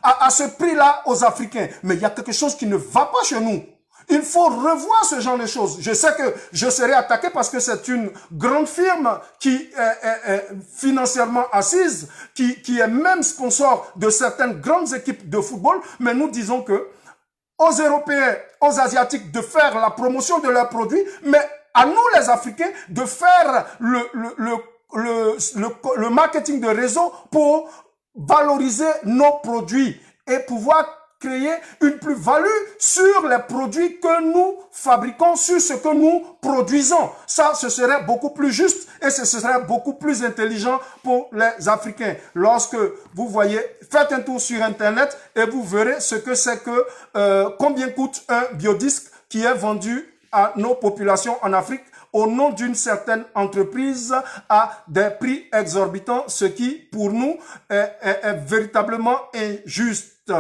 à ce prix-là aux Africains? Mais il y a quelque chose qui ne va pas chez nous. Il faut revoir ce genre de choses. Je sais que je serai attaqué parce que c'est une grande firme qui est financièrement assise, qui est même sponsor de certaines grandes équipes de football, mais nous disons que aux Européens, aux Asiatiques de faire la promotion de leurs produits, mais à nous les Africains de faire le marketing de réseau pour valoriser nos produits et pouvoir créer une plus-value sur les produits que nous fabriquons, sur ce que nous produisons. Ça, ce serait beaucoup plus juste et ce serait beaucoup plus intelligent pour les Africains. Lorsque vous voyez, faites un tour sur Internet et vous verrez ce que c'est que, combien coûte un biodisque qui est vendu à nos populations en Afrique au nom d'une certaine entreprise à des prix exorbitants, ce qui, pour nous, est véritablement injuste.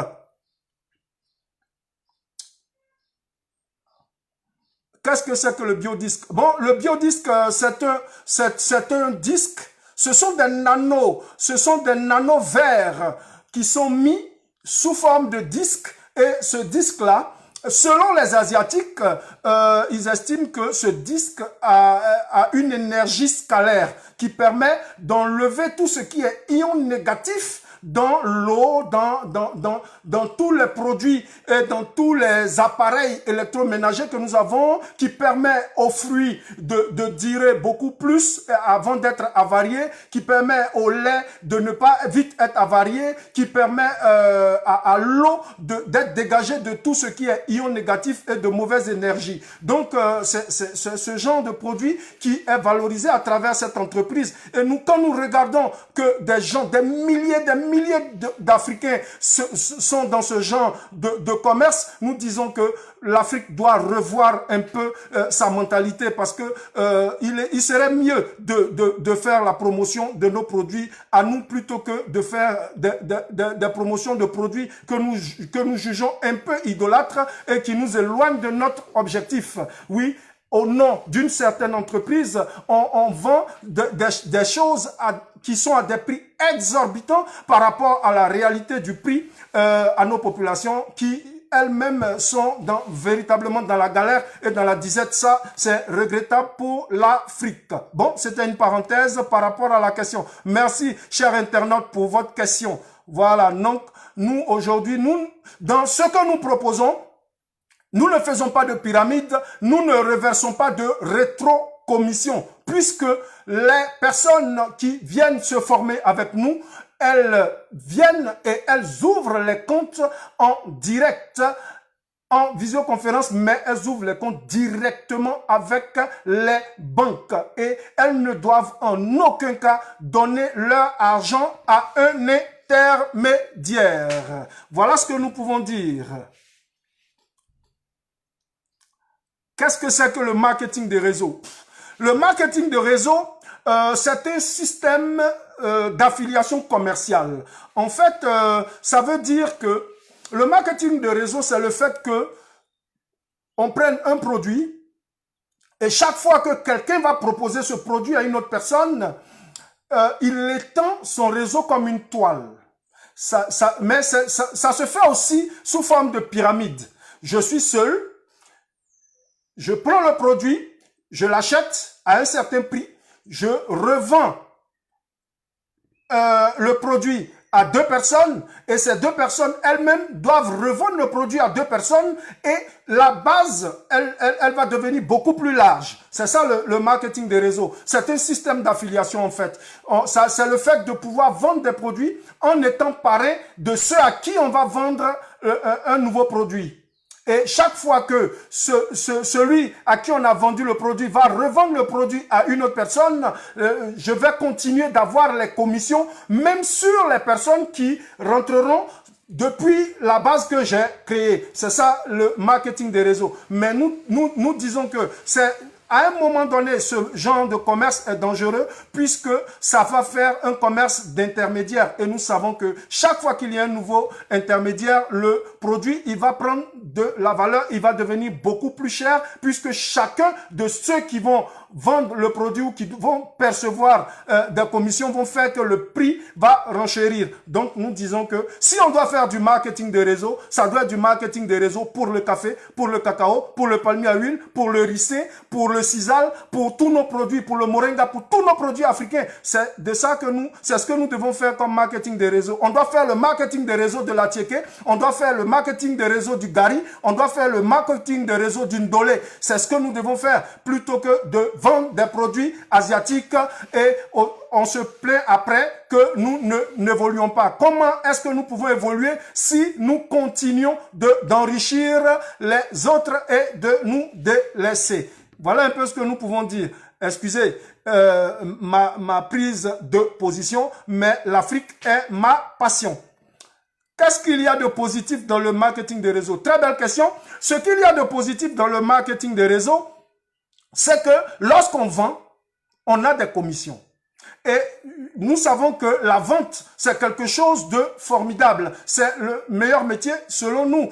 Qu'est-ce que c'est que le biodisque? Bon, le biodisque, c'est un disque. Ce sont des nanos verts qui sont mis sous forme de disque. Et ce disque-là, selon les Asiatiques, ils estiment que ce disque a une énergie scalaire qui permet d'enlever tout ce qui est ion négatif dans l'eau, dans tous les produits et dans tous les appareils électroménagers que nous avons, qui permet aux fruits de durer beaucoup plus avant d'être avariés, qui permet au lait de ne pas vite être avarié, qui permet à l'eau d'être dégagée de tout ce qui est ion négatif et de mauvaise énergie. Donc, c'est ce genre de produit qui est valorisé à travers cette entreprise. Et nous, quand nous regardons que des gens, des milliers d'Africains sont dans ce genre de commerce, nous disons que l'Afrique doit revoir un peu sa mentalité parce que il serait mieux de faire la promotion de nos produits à nous plutôt que de faire des promotions de produits que nous jugeons un peu idolâtres et qui nous éloignent de notre objectif. Oui, au nom d'une certaine entreprise, on vend des choses qui sont à des prix exorbitants par rapport à la réalité du prix à nos populations qui elles-mêmes sont véritablement dans la galère et dans la disette. Ça, c'est regrettable pour l'Afrique. Bon, c'était une parenthèse par rapport à la question. Merci, chers internautes, pour votre question. Voilà, donc, nous, aujourd'hui, dans ce que nous proposons, nous ne faisons pas de pyramide, nous ne reversons pas de rétrocommission, puisque les personnes qui viennent se former avec nous, elles viennent et elles ouvrent les comptes en direct, en visioconférence, mais elles ouvrent les comptes directement avec les banques. Et elles ne doivent en aucun cas donner leur argent à un intermédiaire. Voilà ce que nous pouvons dire. Qu'est-ce que c'est que le marketing de réseau? Le marketing de réseau, c'est un système d'affiliation commerciale. En fait, ça veut dire que le marketing de réseau, c'est le fait que on prenne un produit et chaque fois que quelqu'un va proposer ce produit à une autre personne, il étend son réseau comme une toile. Mais ça se fait aussi sous forme de pyramide. Je suis seul. Je prends le produit, je l'achète à un certain prix, je revends le produit à 2 personnes et ces 2 personnes elles-mêmes doivent revendre le produit à 2 personnes et la base, elle va devenir beaucoup plus large. C'est ça le marketing des réseaux. C'est un système d'affiliation en fait. C'est le fait de pouvoir vendre des produits en étant parrain de ceux à qui on va vendre un nouveau produit. Et chaque fois que celui à qui on a vendu le produit va revendre le produit à une autre personne, je vais continuer d'avoir les commissions, même sur les personnes qui rentreront depuis la base que j'ai créée. C'est ça le marketing des réseaux. Mais nous disons que c'est... À un moment donné, ce genre de commerce est dangereux puisque ça va faire un commerce d'intermédiaire. Et nous savons que chaque fois qu'il y a un nouveau intermédiaire, le produit, il va prendre de la valeur, il va devenir beaucoup plus cher puisque chacun de ceux qui vont vendre le produit ou qui vont percevoir des commissions vont faire que le prix va renchérir. Donc, nous disons que si on doit faire du marketing de réseau, ça doit être du marketing de réseau pour le café, pour le cacao, pour le palmier à huile, pour le ricé, pour le sisal, pour tous nos produits, pour le moringa, pour tous nos produits africains. C'est de ça que c'est ce que nous devons faire comme marketing des réseaux. On doit faire le marketing des réseaux de la tiéké, on doit faire le marketing des réseaux du gari, on doit faire le marketing des réseaux d'une dolé. C'est ce que nous devons faire plutôt que de vendre des produits asiatiques et on se plaint après que nous n'évoluons pas. Comment est-ce que nous pouvons évoluer si nous continuons d'enrichir les autres et de nous délaisser? Voilà un peu ce que nous pouvons dire. Excusez ma prise de position, mais l'Afrique est ma passion. Qu'est-ce qu'il y a de positif dans le marketing des réseaux? Très belle question. Ce qu'il y a de positif dans le marketing des réseaux, c'est que lorsqu'on vend, on a des commissions. Et nous savons que la vente, c'est quelque chose de formidable. C'est le meilleur métier selon nous.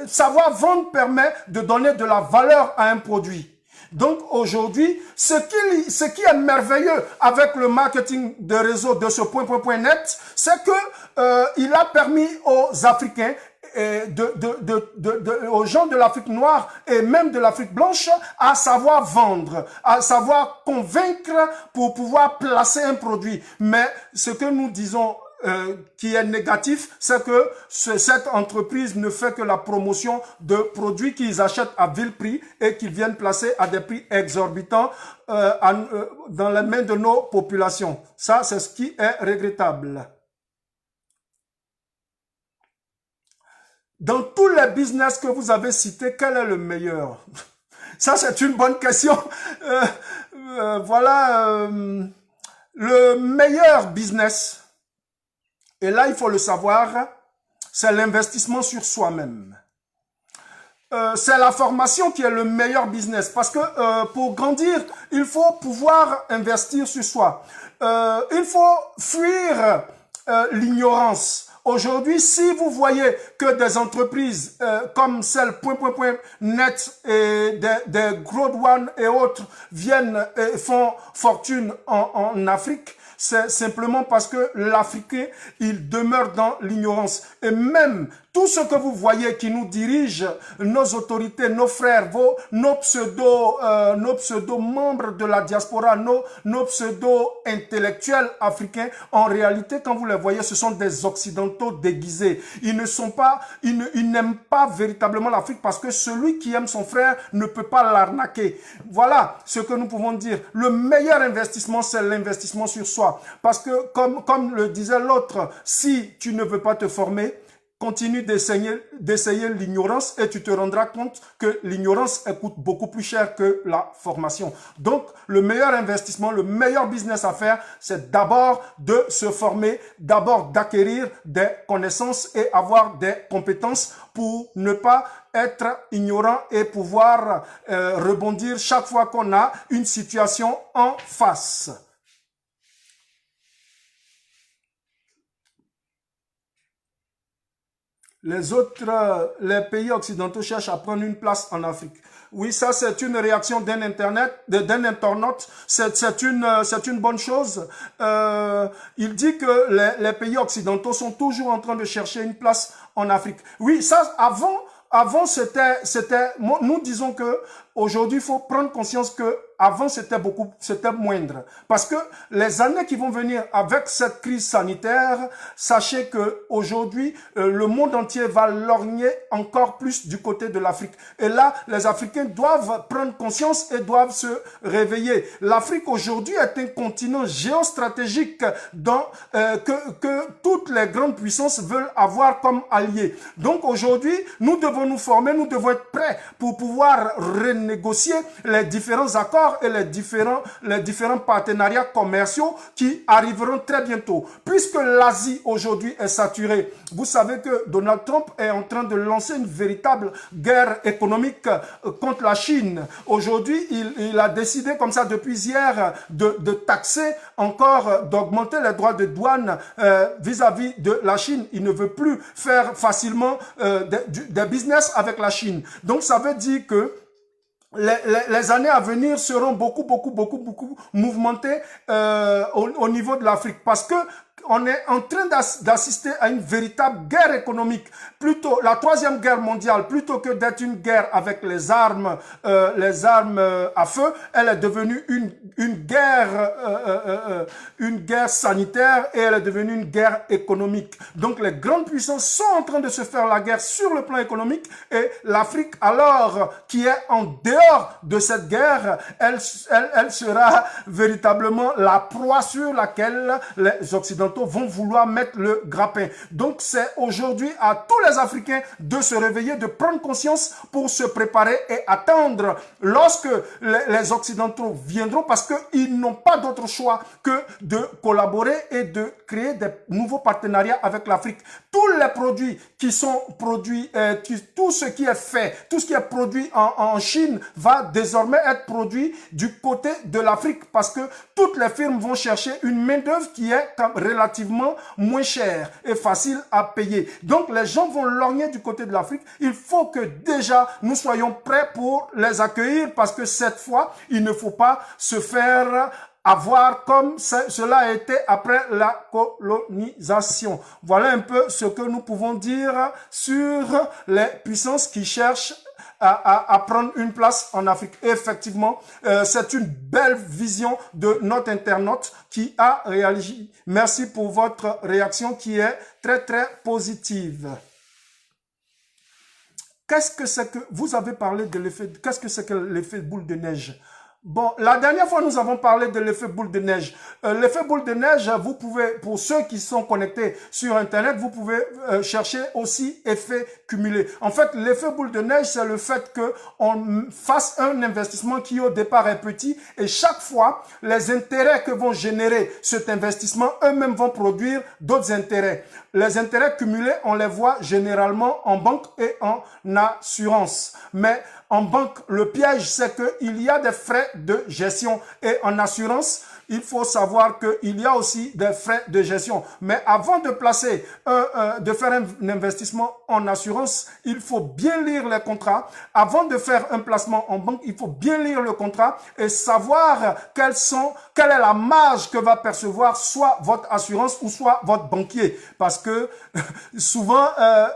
Savoir vendre permet de donner de la valeur à un produit. Donc aujourd'hui, ce qui est merveilleux avec le marketing de réseau de ce point.net, c'est que il a permis aux Africains et aux gens de l'Afrique noire et même de l'Afrique blanche à savoir vendre, à savoir convaincre pour pouvoir placer un produit. Mais ce que nous disons qui est négatif, c'est que cette entreprise ne fait que la promotion de produits qu'ils achètent à vil prix et qu'ils viennent placer à des prix exorbitants dans les mains de nos populations. Ça, c'est ce qui est regrettable. Dans tous les business que vous avez cités, quel est le meilleur? Ça, c'est une bonne question. Voilà, le meilleur business, et là, il faut le savoir, c'est l'investissement sur soi-même. C'est la formation qui est le meilleur business parce que pour grandir, il faut pouvoir investir sur soi. Il faut fuir l'ignorance. Aujourd'hui, si vous voyez que des entreprises comme celle .net et des Growth One et autres viennent et font fortune en Afrique, c'est simplement parce que l'Africain, il demeure dans l'ignorance. Et même tout ce que vous voyez qui nous dirige, nos autorités, nos frères, nos pseudo-membres de la diaspora, nos pseudo-intellectuels africains, en réalité, quand vous les voyez, ce sont des occidentaux déguisés. Ils n'aiment pas véritablement l'Afrique parce que celui qui aime son frère ne peut pas l'arnaquer. Voilà ce que nous pouvons dire. Le meilleur investissement, c'est l'investissement sur soi. Parce que, comme le disait l'autre, si tu ne veux pas te former, continue d'essayer l'ignorance et tu te rendras compte que l'ignorance coûte beaucoup plus cher que la formation. Donc, le meilleur investissement, le meilleur business à faire, c'est d'abord de se former, d'abord d'acquérir des connaissances et avoir des compétences pour ne pas être ignorant et pouvoir rebondir chaque fois qu'on a une situation en face. Les pays occidentaux cherchent à prendre une place en Afrique. Oui, ça c'est une réaction d'un internaute. C'est une bonne chose. Il dit que les pays occidentaux sont toujours en train de chercher une place en Afrique. Oui, ça avant c'était, nous disons que aujourd'hui, il faut prendre conscience que avant c'était moindre. Parce que les années qui vont venir avec cette crise sanitaire, sachez que aujourd'hui, le monde entier va lorgner encore plus du côté de l'Afrique. Et là, les Africains doivent prendre conscience et doivent se réveiller. L'Afrique aujourd'hui est un continent géostratégique que toutes les grandes puissances veulent avoir comme alliés. Donc aujourd'hui, nous devons nous former, nous devons être prêts pour pouvoir renégocier les différents accords et les différents partenariats commerciaux qui arriveront très bientôt. Puisque l'Asie aujourd'hui est saturée, vous savez que Donald Trump est en train de lancer une véritable guerre économique contre la Chine. Aujourd'hui, il a décidé comme ça depuis hier de taxer encore, d'augmenter les droits de douane vis-à-vis de la Chine. Il ne veut plus faire facilement des business avec la Chine. Donc ça veut dire que les années à venir seront beaucoup mouvementées au niveau de l'Afrique, parce que on est en train d'assister à une véritable guerre économique. Plutôt, la troisième guerre mondiale, plutôt que d'être une guerre avec les armes à feu, elle est devenue une guerre sanitaire, et elle est devenue une guerre économique. Donc les grandes puissances sont en train de se faire la guerre sur le plan économique, et l'Afrique, alors, qui est en dehors de cette guerre, elle sera véritablement la proie sur laquelle les Occidentaux vont vouloir mettre le grappin. Donc c'est aujourd'hui à tous les Africains de se réveiller, de prendre conscience pour se préparer et attendre lorsque les Occidentaux viendront, parce qu'ils n'ont pas d'autre choix que de collaborer et de créer des nouveaux partenariats avec l'Afrique. Tous les produits qui sont produits, tout ce qui est fait, tout ce qui est produit en Chine va désormais être produit du côté de l'Afrique, parce que toutes les firmes vont chercher une main-d'œuvre qui est relativement moins chère et facile à payer. Donc les gens vont lorgner du côté de l'Afrique. Il faut que déjà nous soyons prêts pour les accueillir, parce que cette fois, il ne faut pas se faire avoir comme cela a été après la colonisation. Voilà un peu ce que nous pouvons dire sur les puissances qui cherchent à prendre une place en Afrique. Effectivement, c'est une belle vision de notre internaute qui a réagi. Merci pour votre réaction qui est très positive. Qu'est-ce que c'est que vous avez parlé de l'effet? Qu'est-ce que c'est que l'effet boule de neige? Bon, la dernière fois, nous avons parlé de l'effet boule de neige. L'effet boule de neige, vous pouvez, pour ceux qui sont connectés sur Internet, vous pouvez chercher aussi effet cumulé. En fait, l'effet boule de neige, c'est le fait qu'on fasse un investissement qui au départ est petit, et chaque fois, les intérêts que vont générer cet investissement, eux-mêmes vont produire d'autres intérêts. Les intérêts cumulés, on les voit généralement en banque et en assurance. Mais en banque, le piège, c'est qu'il y a des frais de gestion. Et en assurance, il faut savoir qu'il y a aussi des frais de gestion. Mais avant de placer, de faire un investissement en assurance, il faut bien lire les contrats. Avant de faire un placement en banque, il faut bien lire le contrat et savoir quelle est la marge que va percevoir soit votre assurance ou soit votre banquier. Parce que souvent,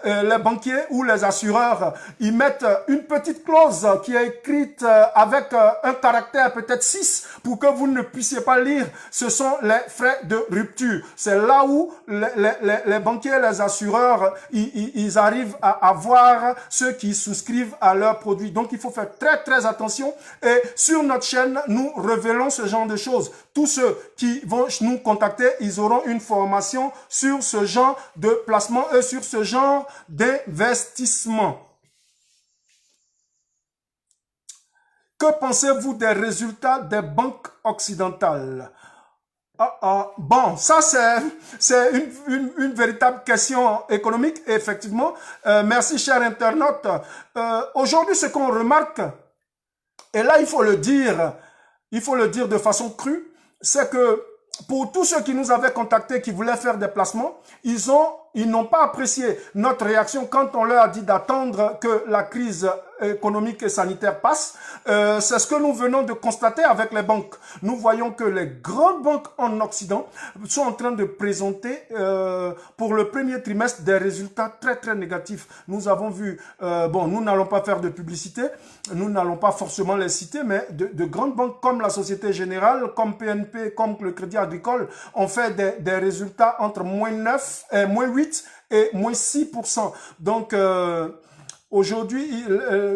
les banquiers ou les assureurs, ils mettent une petite clause qui est écrite avec un caractère peut-être 6 pour que vous ne puissiez pas lire. Ce sont les frais de rupture. C'est là où les banquiers, les assureurs, ils arrivent à avoir ceux qui souscrivent à leurs produits. Donc, il faut faire très attention. Et sur notre chaîne, nous révélons ce genre de choses. Tous ceux qui vont nous contacter, ils auront une formation sur ce genre de placement et sur ce genre d'investissement. Que pensez-vous des résultats des banques occidentales? Bon, ça c'est une véritable question économique, effectivement. Merci, cher internaute. Aujourd'hui, ce qu'on remarque, et là il faut le dire de façon crue, c'est que pour tous ceux qui nous avaient contactés, qui voulaient faire des placements, ils ont ils n'ont pas apprécié notre réaction quand on leur a dit d'attendre que la crise économique et sanitaire passe. C'est ce que nous venons de constater avec les banques. Nous voyons que les grandes banques en Occident sont en train de présenter pour le premier trimestre des résultats très très négatifs. Nous avons vu, bon, nous n'allons pas faire de publicité, nous n'allons pas forcément les citer, mais de grandes banques comme la Société Générale, comme PNP, comme le Crédit Agricole ont fait des résultats entre -8 et -6%. Donc, aujourd'hui,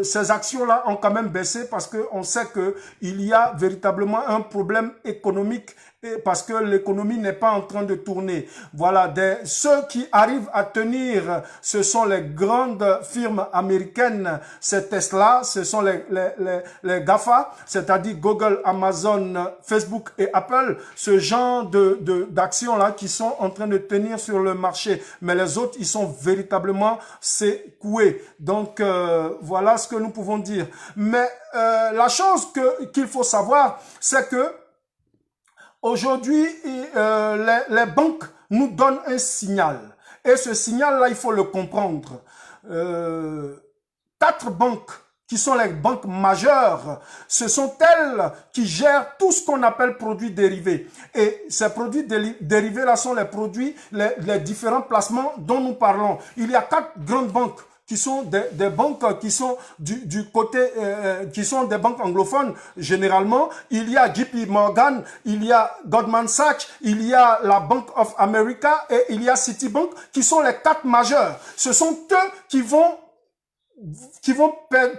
ces actions-là ont quand même baissé parce qu'on sait qu'il y a véritablement un problème économique et parce que l'économie n'est pas en train de tourner. Voilà, ceux qui arrivent à tenir, ce sont les grandes firmes américaines, c'est Tesla, ce sont les GAFA, c'est-à-dire Google, Amazon, Facebook et Apple, ce genre d'actions-là qui sont en train de tenir sur le marché. Mais les autres, ils sont véritablement secoués. Donc, voilà ce que nous pouvons dire. Mais la chose qu'il faut savoir, c'est que aujourd'hui, les banques nous donnent un signal. Et ce signal-là, il faut le comprendre. 4 banques qui sont les banques majeures, ce sont elles qui gèrent tout ce qu'on appelle produits dérivés. Et ces produits dérivés-là sont les produits, les différents placements dont nous parlons. Il y a 4 grandes banques qui sont des banques qui sont du côté, qui sont des banques anglophones, généralement. Il y a JP Morgan, il y a Goldman Sachs, il y a la Bank of America et il y a Citibank, qui sont les 4 majeurs. Ce sont eux qui vont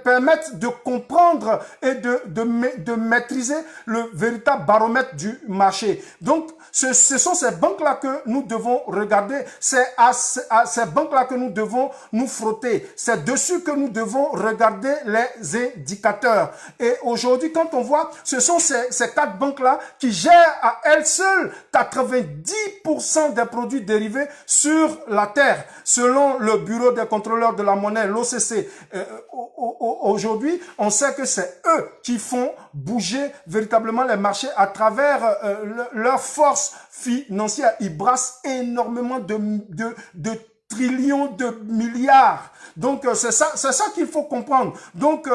permettre de comprendre et de maîtriser le véritable baromètre du marché. Donc, ce sont ces banques-là que nous devons regarder, c'est à ces banques-là que nous devons nous frotter, c'est dessus que nous devons regarder les indicateurs. Et aujourd'hui, quand on voit, ce sont ces 4 banques-là qui gèrent à elles seules 90% des produits dérivés sur la Terre, selon le Bureau des contrôleurs de la monnaie, l'OCC. Aujourd'hui, on sait que c'est eux qui font bouger véritablement les marchés à travers leur force financière. Ils brassent énormément de trillions de milliards. Donc, c'est ça qu'il faut comprendre. Donc,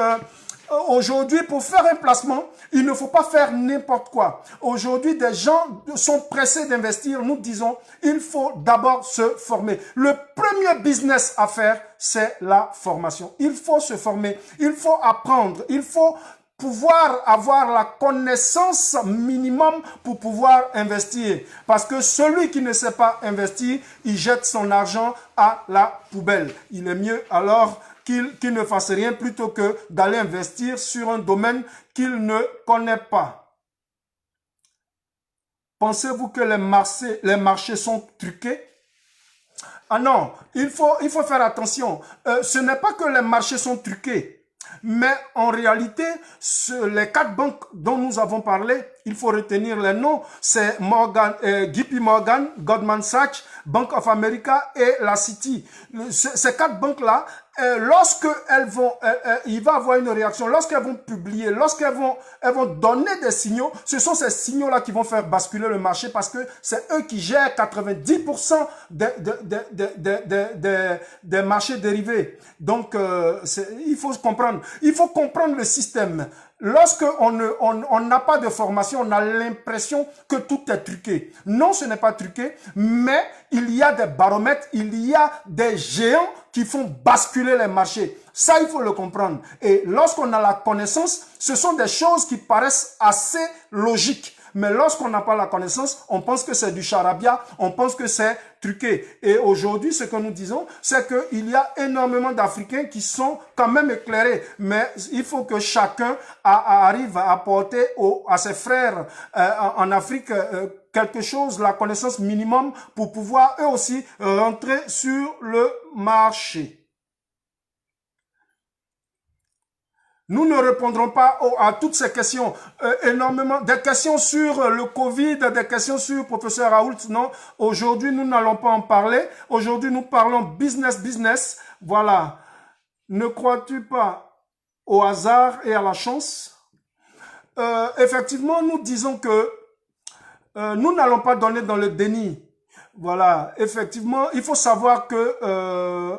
aujourd'hui, pour faire un placement, il ne faut pas faire n'importe quoi. Aujourd'hui, des gens sont pressés d'investir. Nous disons, il faut d'abord se former. Le premier business à faire, c'est la formation. Il faut se former, il faut apprendre, il faut pouvoir avoir la connaissance minimum pour pouvoir investir. Parce que celui qui ne sait pas investir, il jette son argent à la poubelle. Il est mieux alors qu'il ne fasse rien plutôt que d'aller investir sur un domaine qu'il ne connaît pas. Pensez-vous que les marchés sont truqués? Ah non, il faut faire attention. Ce n'est pas que les marchés sont truqués, mais en réalité, les 4 banques dont nous avons parlé, il faut retenir les noms, c'est JP Morgan, Goldman Sachs, Bank of America et la Citi. Ces 4 banques-là, lorsque il va y avoir une réaction, lorsqu'elles vont publier, lorsqu'elles vont donner des signaux, ce sont ces signaux-là qui vont faire basculer le marché parce que c'est eux qui gèrent 90% des marchés dérivés. Donc, il faut comprendre. Il faut comprendre le système. Lorsqu'on n'a pas de formation, on a l'impression que tout est truqué. Non, ce n'est pas truqué, mais il y a des baromètres, il y a des géants qui font basculer les marchés. Ça, il faut le comprendre. Et lorsqu'on a la connaissance, ce sont des choses qui paraissent assez logiques. Mais lorsqu'on n'a pas la connaissance, on pense que c'est du charabia, on pense que c'est truqué. Et aujourd'hui, ce que nous disons, c'est qu'il y a énormément d'Africains qui sont quand même éclairés. Mais il faut que chacun arrive à apporter à ses frères en Afrique quelque chose, la connaissance minimum pour pouvoir eux aussi rentrer sur le marché. Nous ne répondrons pas à toutes ces questions, énormément, des questions sur le Covid, des questions sur professeur Raoult, non. Aujourd'hui, nous n'allons pas en parler. Aujourd'hui, nous parlons business. Voilà. Ne crois-tu pas au hasard et à la chance? Effectivement, nous disons que nous n'allons pas donner dans le déni. Voilà, effectivement, il faut savoir que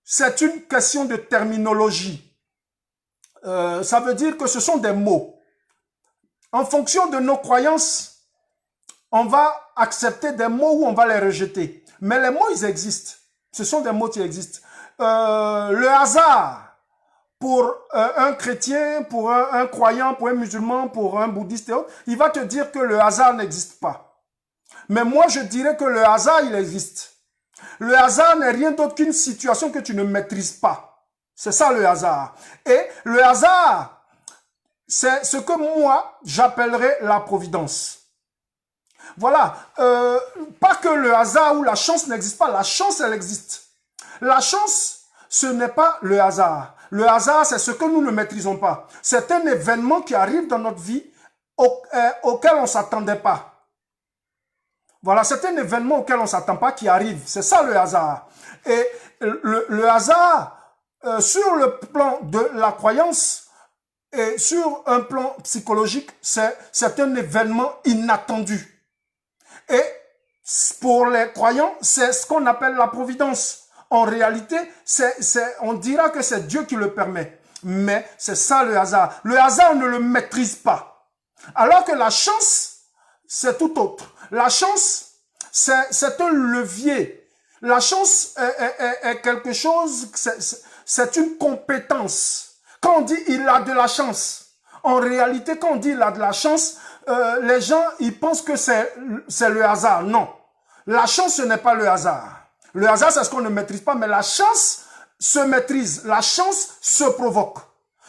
c'est une question de terminologie. Ça veut dire que ce sont des mots. En fonction de nos croyances, on va accepter des mots ou on va les rejeter. Mais les mots, ils existent. Ce sont des mots qui existent. Le hasard, pour un chrétien, pour un croyant, pour un musulman, pour un bouddhiste, il va te dire que le hasard n'existe pas. Mais moi, je dirais que le hasard, il existe. Le hasard n'est rien d'autre qu'une situation que tu ne maîtrises pas. C'est ça le hasard. Et le hasard, c'est ce que moi, j'appellerais la providence. Voilà. Pas que le hasard ou la chance n'existe pas. La chance, elle existe. La chance, ce n'est pas le hasard. Le hasard, c'est ce que nous ne maîtrisons pas. C'est un événement qui arrive dans notre vie auquel on ne s'attendait pas. Voilà, c'est un événement auquel on ne s'attend pas qui arrive. C'est ça le hasard. Et le hasard, sur le plan de la croyance et sur un plan psychologique, c'est un événement inattendu. Et pour les croyants, c'est ce qu'on appelle la providence. En réalité, on dira que c'est Dieu qui le permet. Mais c'est ça le hasard. Le hasard, on ne le maîtrise pas. Alors que la chance, c'est tout autre. La chance, c'est un levier. La chance est quelque chose, c'est une compétence. Quand on dit il a de la chance, en réalité, quand on dit il a de la chance, les gens, ils pensent que c'est le hasard. Non. La chance, ce n'est pas le hasard. Le hasard, c'est ce qu'on ne maîtrise pas, mais la chance se maîtrise. La chance se provoque.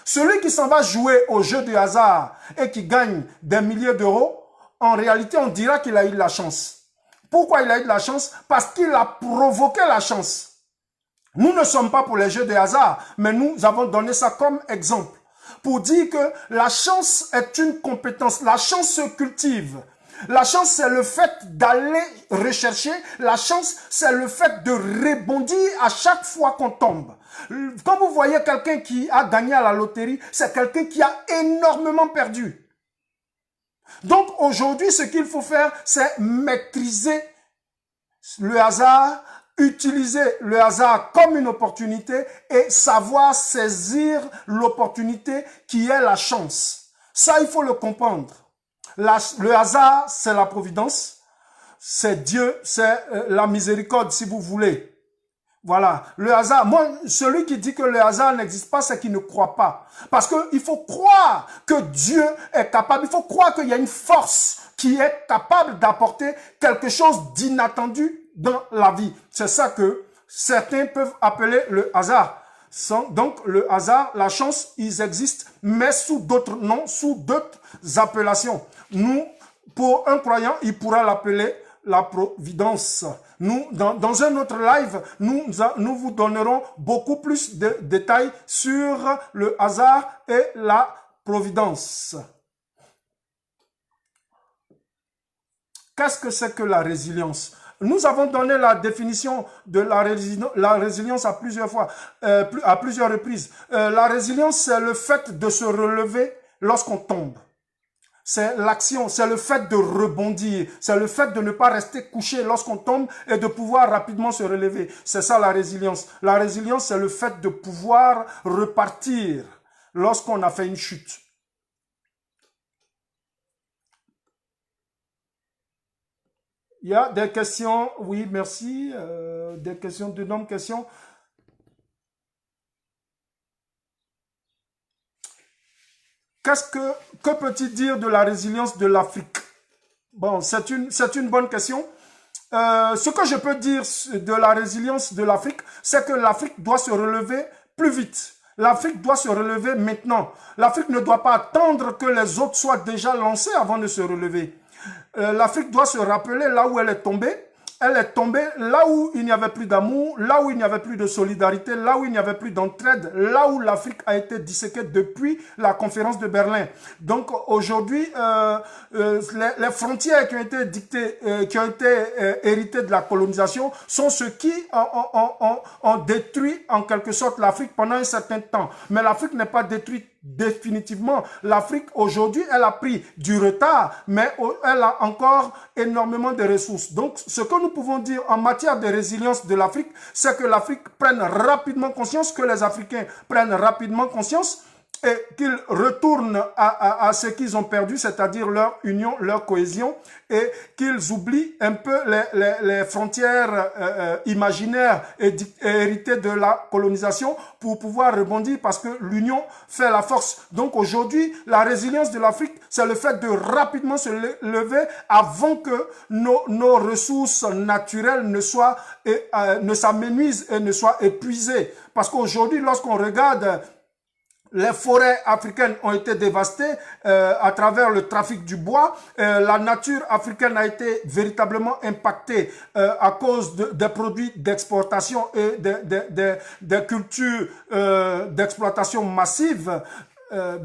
Celui qui s'en va jouer au jeu du hasard et qui gagne des milliers d'euros, en réalité, on dira qu'il a eu de la chance. Pourquoi il a eu de la chance? Parce qu'il a provoqué la chance. Nous ne sommes pas pour les jeux de hasard, mais nous avons donné ça comme exemple. Pour dire que la chance est une compétence. La chance se cultive. La chance, c'est le fait d'aller rechercher. La chance, c'est le fait de rebondir à chaque fois qu'on tombe. Quand vous voyez quelqu'un qui a gagné à la loterie, c'est quelqu'un qui a énormément perdu. Donc aujourd'hui, ce qu'il faut faire, c'est maîtriser le hasard, utiliser le hasard comme une opportunité et savoir saisir l'opportunité qui est la chance. Ça, il faut le comprendre. Le hasard, c'est la providence, c'est Dieu, c'est la miséricorde, si vous voulez. Voilà, le hasard. Moi, celui qui dit que le hasard n'existe pas, c'est qu'il ne croit pas. Parce qu'il faut croire que Dieu est capable, il faut croire qu'il y a une force qui est capable d'apporter quelque chose d'inattendu dans la vie. C'est ça que certains peuvent appeler le hasard. Donc, le hasard, la chance, ils existent, mais sous d'autres noms, sous d'autres appellations. Nous, pour un croyant, il pourra l'appeler la providence. Nous, dans un autre live, nous vous donnerons beaucoup plus de détails sur le hasard et la providence. Qu'est-ce que c'est que la résilience? Nous avons donné la définition de la résilience à plusieurs fois, à plusieurs reprises. La résilience, c'est le fait de se relever lorsqu'on tombe. C'est l'action, c'est le fait de rebondir, c'est le fait de ne pas rester couché lorsqu'on tombe et de pouvoir rapidement se relever. C'est ça la résilience. La résilience, c'est le fait de pouvoir repartir lorsqu'on a fait une chute. Il y a des questions, oui, merci, des questions, de nombreuses questions. Que peut-il dire de la résilience de l'Afrique? Bon, c'est une bonne question. Ce que je peux dire de la résilience de l'Afrique, c'est que l'Afrique doit se relever plus vite. L'Afrique doit se relever maintenant. L'Afrique ne doit pas attendre que les autres soient déjà lancés avant de se relever. L'Afrique doit se rappeler là où elle est tombée. Elle est tombée là où il n'y avait plus d'amour, là où il n'y avait plus de solidarité, là où il n'y avait plus d'entraide, là où l'Afrique a été disséquée depuis la conférence de Berlin. Donc aujourd'hui, les frontières qui ont été dictées, qui ont été héritées de la colonisation, sont ceux qui ont détruit en quelque sorte l'Afrique pendant un certain temps. Mais l'Afrique n'est pas détruite définitivement. L'Afrique, aujourd'hui, elle a pris du retard, mais elle a encore énormément de ressources. Donc, ce que nous pouvons dire en matière de résilience de l'Afrique, c'est que l'Afrique prenne rapidement conscience, que les Africains prennent rapidement conscience et qu'ils retournent à ce qu'ils ont perdu, c'est-à-dire leur union, leur cohésion, et qu'ils oublient un peu les frontières imaginaires et héritées de la colonisation pour pouvoir rebondir, parce que l'union fait la force. Donc aujourd'hui, la résilience de l'Afrique, c'est le fait de rapidement se lever avant que nos ressources naturelles ne s'amenuisent et ne soient épuisées. Parce qu'aujourd'hui, lorsqu'on regarde, les forêts africaines ont été dévastées à travers le trafic du bois. La nature africaine a été véritablement impactée à cause des produits d'exportation et des cultures d'exploitation massive.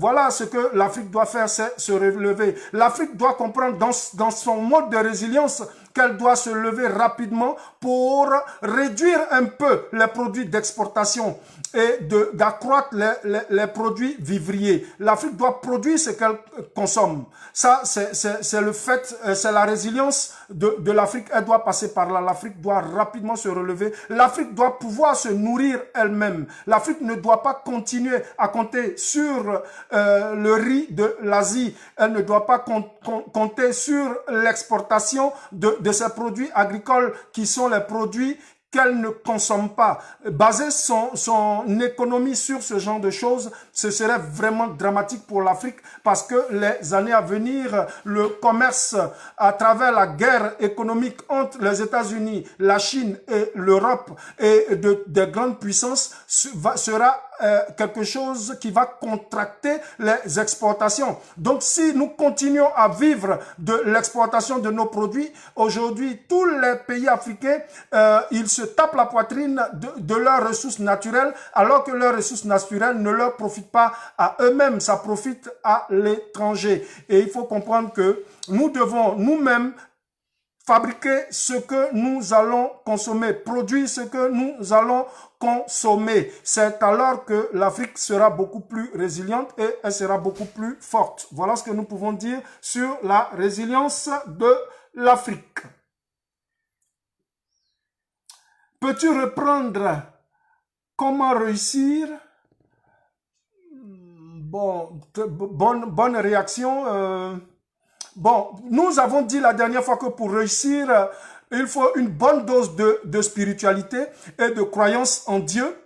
Voilà ce que l'Afrique doit faire, c'est se relever. L'Afrique doit comprendre dans son mode de résilience qu'elle doit se lever rapidement pour réduire un peu les produits d'exportation et d'accroître les produits vivriers. L'Afrique doit produire ce qu'elle consomme. Ça, c'est le fait, c'est la résilience de l'Afrique. Elle doit passer par là. L'Afrique doit rapidement se relever. L'Afrique doit pouvoir se nourrir elle-même. L'Afrique ne doit pas continuer à compter sur le riz de l'Asie. Elle ne doit pas compter sur l'exportation de ces produits agricoles qui sont les produits qu'elle ne consomme pas. Baser son économie sur ce genre de choses, ce serait vraiment dramatique pour l'Afrique, parce que les années à venir, le commerce à travers la guerre économique entre les États-Unis, la Chine et l'Europe et des grandes puissances sera quelque chose qui va contracter les exportations. Donc, si nous continuons à vivre de l'exportation de nos produits, aujourd'hui, tous les pays africains, ils se tapent la poitrine de leurs ressources naturelles, alors que leurs ressources naturelles ne leur profitent pas à eux-mêmes, ça profite à l'étranger. Et il faut comprendre que nous devons nous-mêmes fabriquer ce que nous allons consommer, produire ce que nous allons consommer. C'est alors que l'Afrique sera beaucoup plus résiliente et elle sera beaucoup plus forte. Voilà ce que nous pouvons dire sur la résilience de l'Afrique. Peux-tu reprendre comment réussir? Bon, bonne réaction. Bon, nous avons dit la dernière fois que pour réussir, il faut une bonne dose de spiritualité et de croyance en Dieu.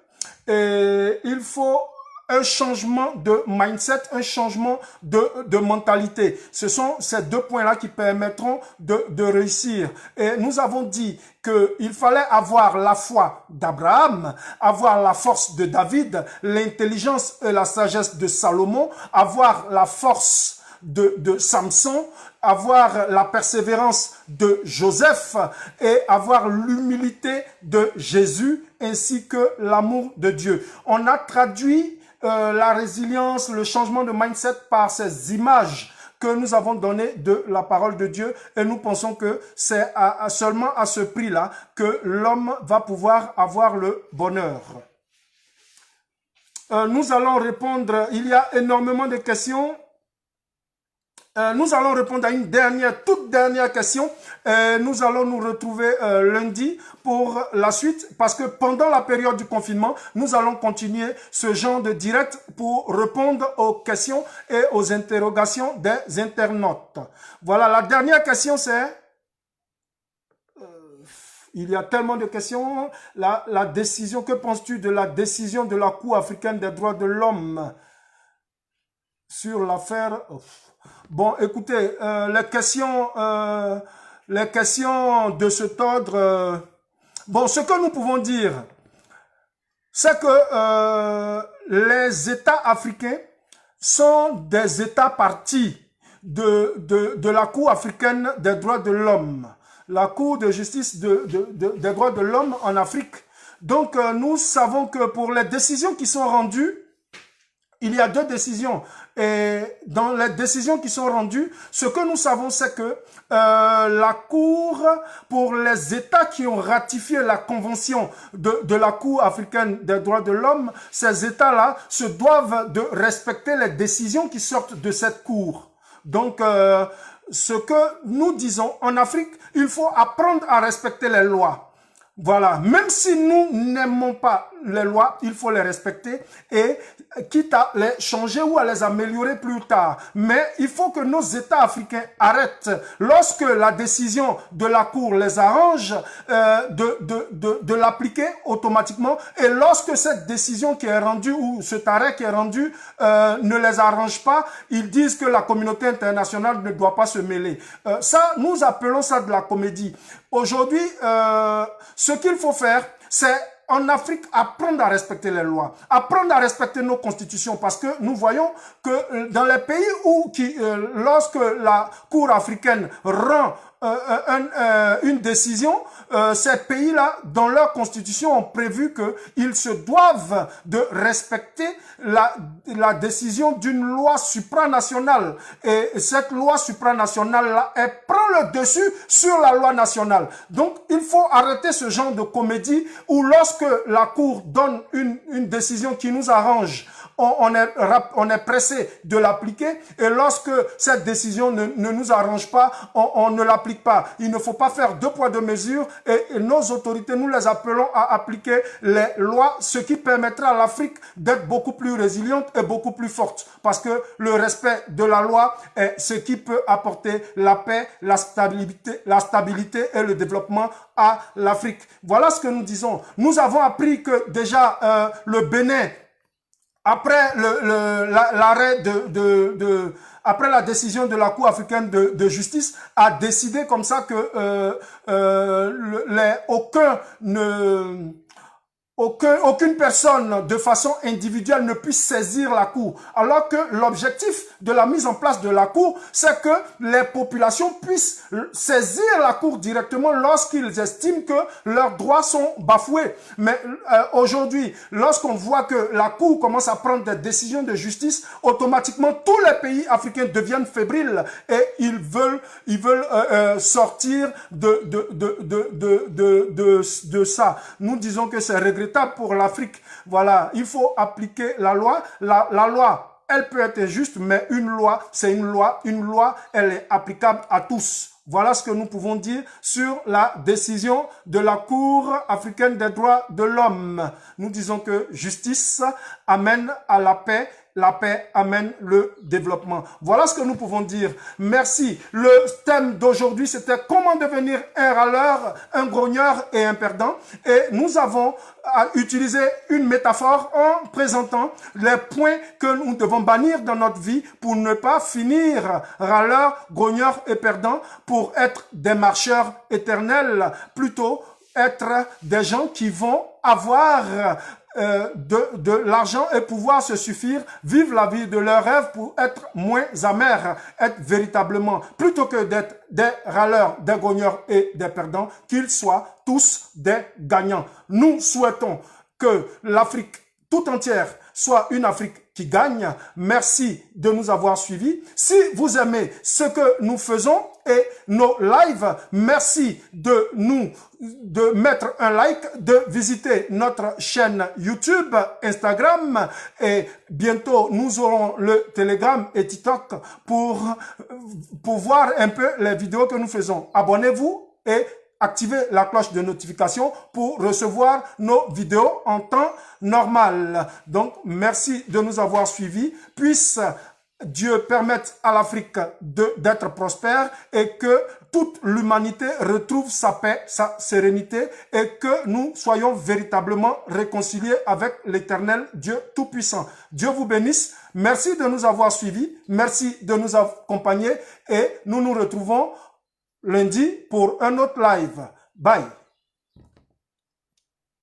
Et il faut un changement de mindset, un changement de mentalité. Ce sont ces deux points-là qui permettront de réussir. Et nous avons dit qu'il fallait avoir la foi d'Abraham, avoir la force de David, l'intelligence et la sagesse de Salomon, avoir la force de Samson, avoir la persévérance de Joseph et avoir l'humilité de Jésus ainsi que l'amour de Dieu. On a traduit la résilience, le changement de mindset par ces images que nous avons données de la parole de Dieu, et nous pensons que c'est seulement à ce prix-là que l'homme va pouvoir avoir le bonheur. Nous allons répondre, il y a énormément de questions. Nous allons répondre à une toute dernière question. Nous allons nous retrouver lundi pour la suite, parce que pendant la période du confinement, nous allons continuer ce genre de direct pour répondre aux questions et aux interrogations des internautes. Voilà, la dernière question c'est... il y a tellement de questions. La décision, que penses-tu de la décision de la Cour africaine des droits de l'homme sur l'affaire... Bon, écoutez, les questions de cet ordre... bon, ce que nous pouvons dire, c'est que les États africains sont des États partis de la Cour africaine des droits de l'homme, la Cour de justice des droits de l'homme en Afrique. Donc, nous savons que pour les décisions qui sont rendues, il y a deux décisions. Et dans les décisions qui sont rendues, ce que nous savons, c'est que la Cour, pour les États qui ont ratifié la convention de la Cour africaine des droits de l'homme, ces États-là se doivent de respecter les décisions qui sortent de cette Cour. Donc, ce que nous disons en Afrique, il faut apprendre à respecter les lois. Voilà, même si nous n'aimons pas les lois, il faut les respecter et quitte à les changer ou à les améliorer plus tard. Mais il faut que nos États africains arrêtent, lorsque la décision de la Cour les arrange, de l'appliquer automatiquement. Et lorsque cette décision qui est rendue ou cet arrêt qui est rendu ne les arrange pas, ils disent que la communauté internationale ne doit pas se mêler. Ça, nous appelons ça de la comédie. Aujourd'hui, ce qu'il faut faire, c'est en Afrique apprendre à respecter les lois, apprendre à respecter nos constitutions, parce que nous voyons que dans les pays où lorsque la Cour africaine rend une décision, ces pays-là, dans leur constitution, ont prévu qu'ils se doivent de respecter la décision d'une loi supranationale. Et cette loi supranationale-là, elle prend le dessus sur la loi nationale. Donc, il faut arrêter ce genre de comédie où lorsque la Cour donne une décision qui nous arrange, on est pressé de l'appliquer, et lorsque cette décision ne nous arrange pas, on ne l'applique pas. Il ne faut pas faire deux poids deux mesures, et nos autorités, nous les appelons à appliquer les lois, ce qui permettra à l'Afrique d'être beaucoup plus résiliente et beaucoup plus forte, parce que le respect de la loi est ce qui peut apporter la paix, la stabilité et le développement à l'Afrique. Voilà ce que nous disons. Nous avons appris que déjà le Bénin, après l'arrêt après la décision de la Cour africaine de justice, a décidé comme ça que aucune personne de façon individuelle ne puisse saisir la Cour. Alors que l'objectif de la mise en place de la Cour, c'est que les populations puissent saisir la Cour directement lorsqu'ils estiment que leurs droits sont bafoués. Mais aujourd'hui, lorsqu'on voit que la Cour commence à prendre des décisions de justice, automatiquement tous les pays africains deviennent fébriles et ils veulent sortir de ça. Nous disons que c'est regrettable pour l'Afrique. Voilà, il faut appliquer la loi. La loi, elle peut être injuste, mais une loi, c'est une loi. Une loi, elle est applicable à tous. Voilà ce que nous pouvons dire sur la décision de la Cour africaine des droits de l'homme. Nous disons que justice amène à la paix amène le développement. Voilà ce que nous pouvons dire. Merci. Le thème d'aujourd'hui, c'était comment devenir un râleur, un grogneur et un perdant. Et nous avons utilisé une métaphore en présentant les points que nous devons bannir dans notre vie pour ne pas finir râleur, grogneur et perdant, pour être des marcheurs éternels, plutôt être des gens qui vont avoir de l'argent et pouvoir se suffire, vivre la vie de leurs rêves pour être moins amers, être véritablement, plutôt que d'être des râleurs, des grogneurs et des perdants, qu'ils soient tous des gagnants. Nous souhaitons que l'Afrique tout entière soit une Afrique qui gagne. Merci de nous avoir suivis. Si vous aimez ce que nous faisons et nos lives, merci de mettre un like, de visiter notre chaîne YouTube, Instagram, et bientôt nous aurons le Telegram et TikTok pour voir un peu les vidéos que nous faisons. Abonnez-vous et activez la cloche de notification pour recevoir nos vidéos en temps normal. Donc, merci de nous avoir suivis. Puisse Dieu permette à l'Afrique d'être prospère et que toute l'humanité retrouve sa paix, sa sérénité et que nous soyons véritablement réconciliés avec l'Éternel Dieu Tout-Puissant. Dieu vous bénisse. Merci de nous avoir suivis. Merci de nous accompagner et nous nous retrouvons lundi pour un autre live. Bye.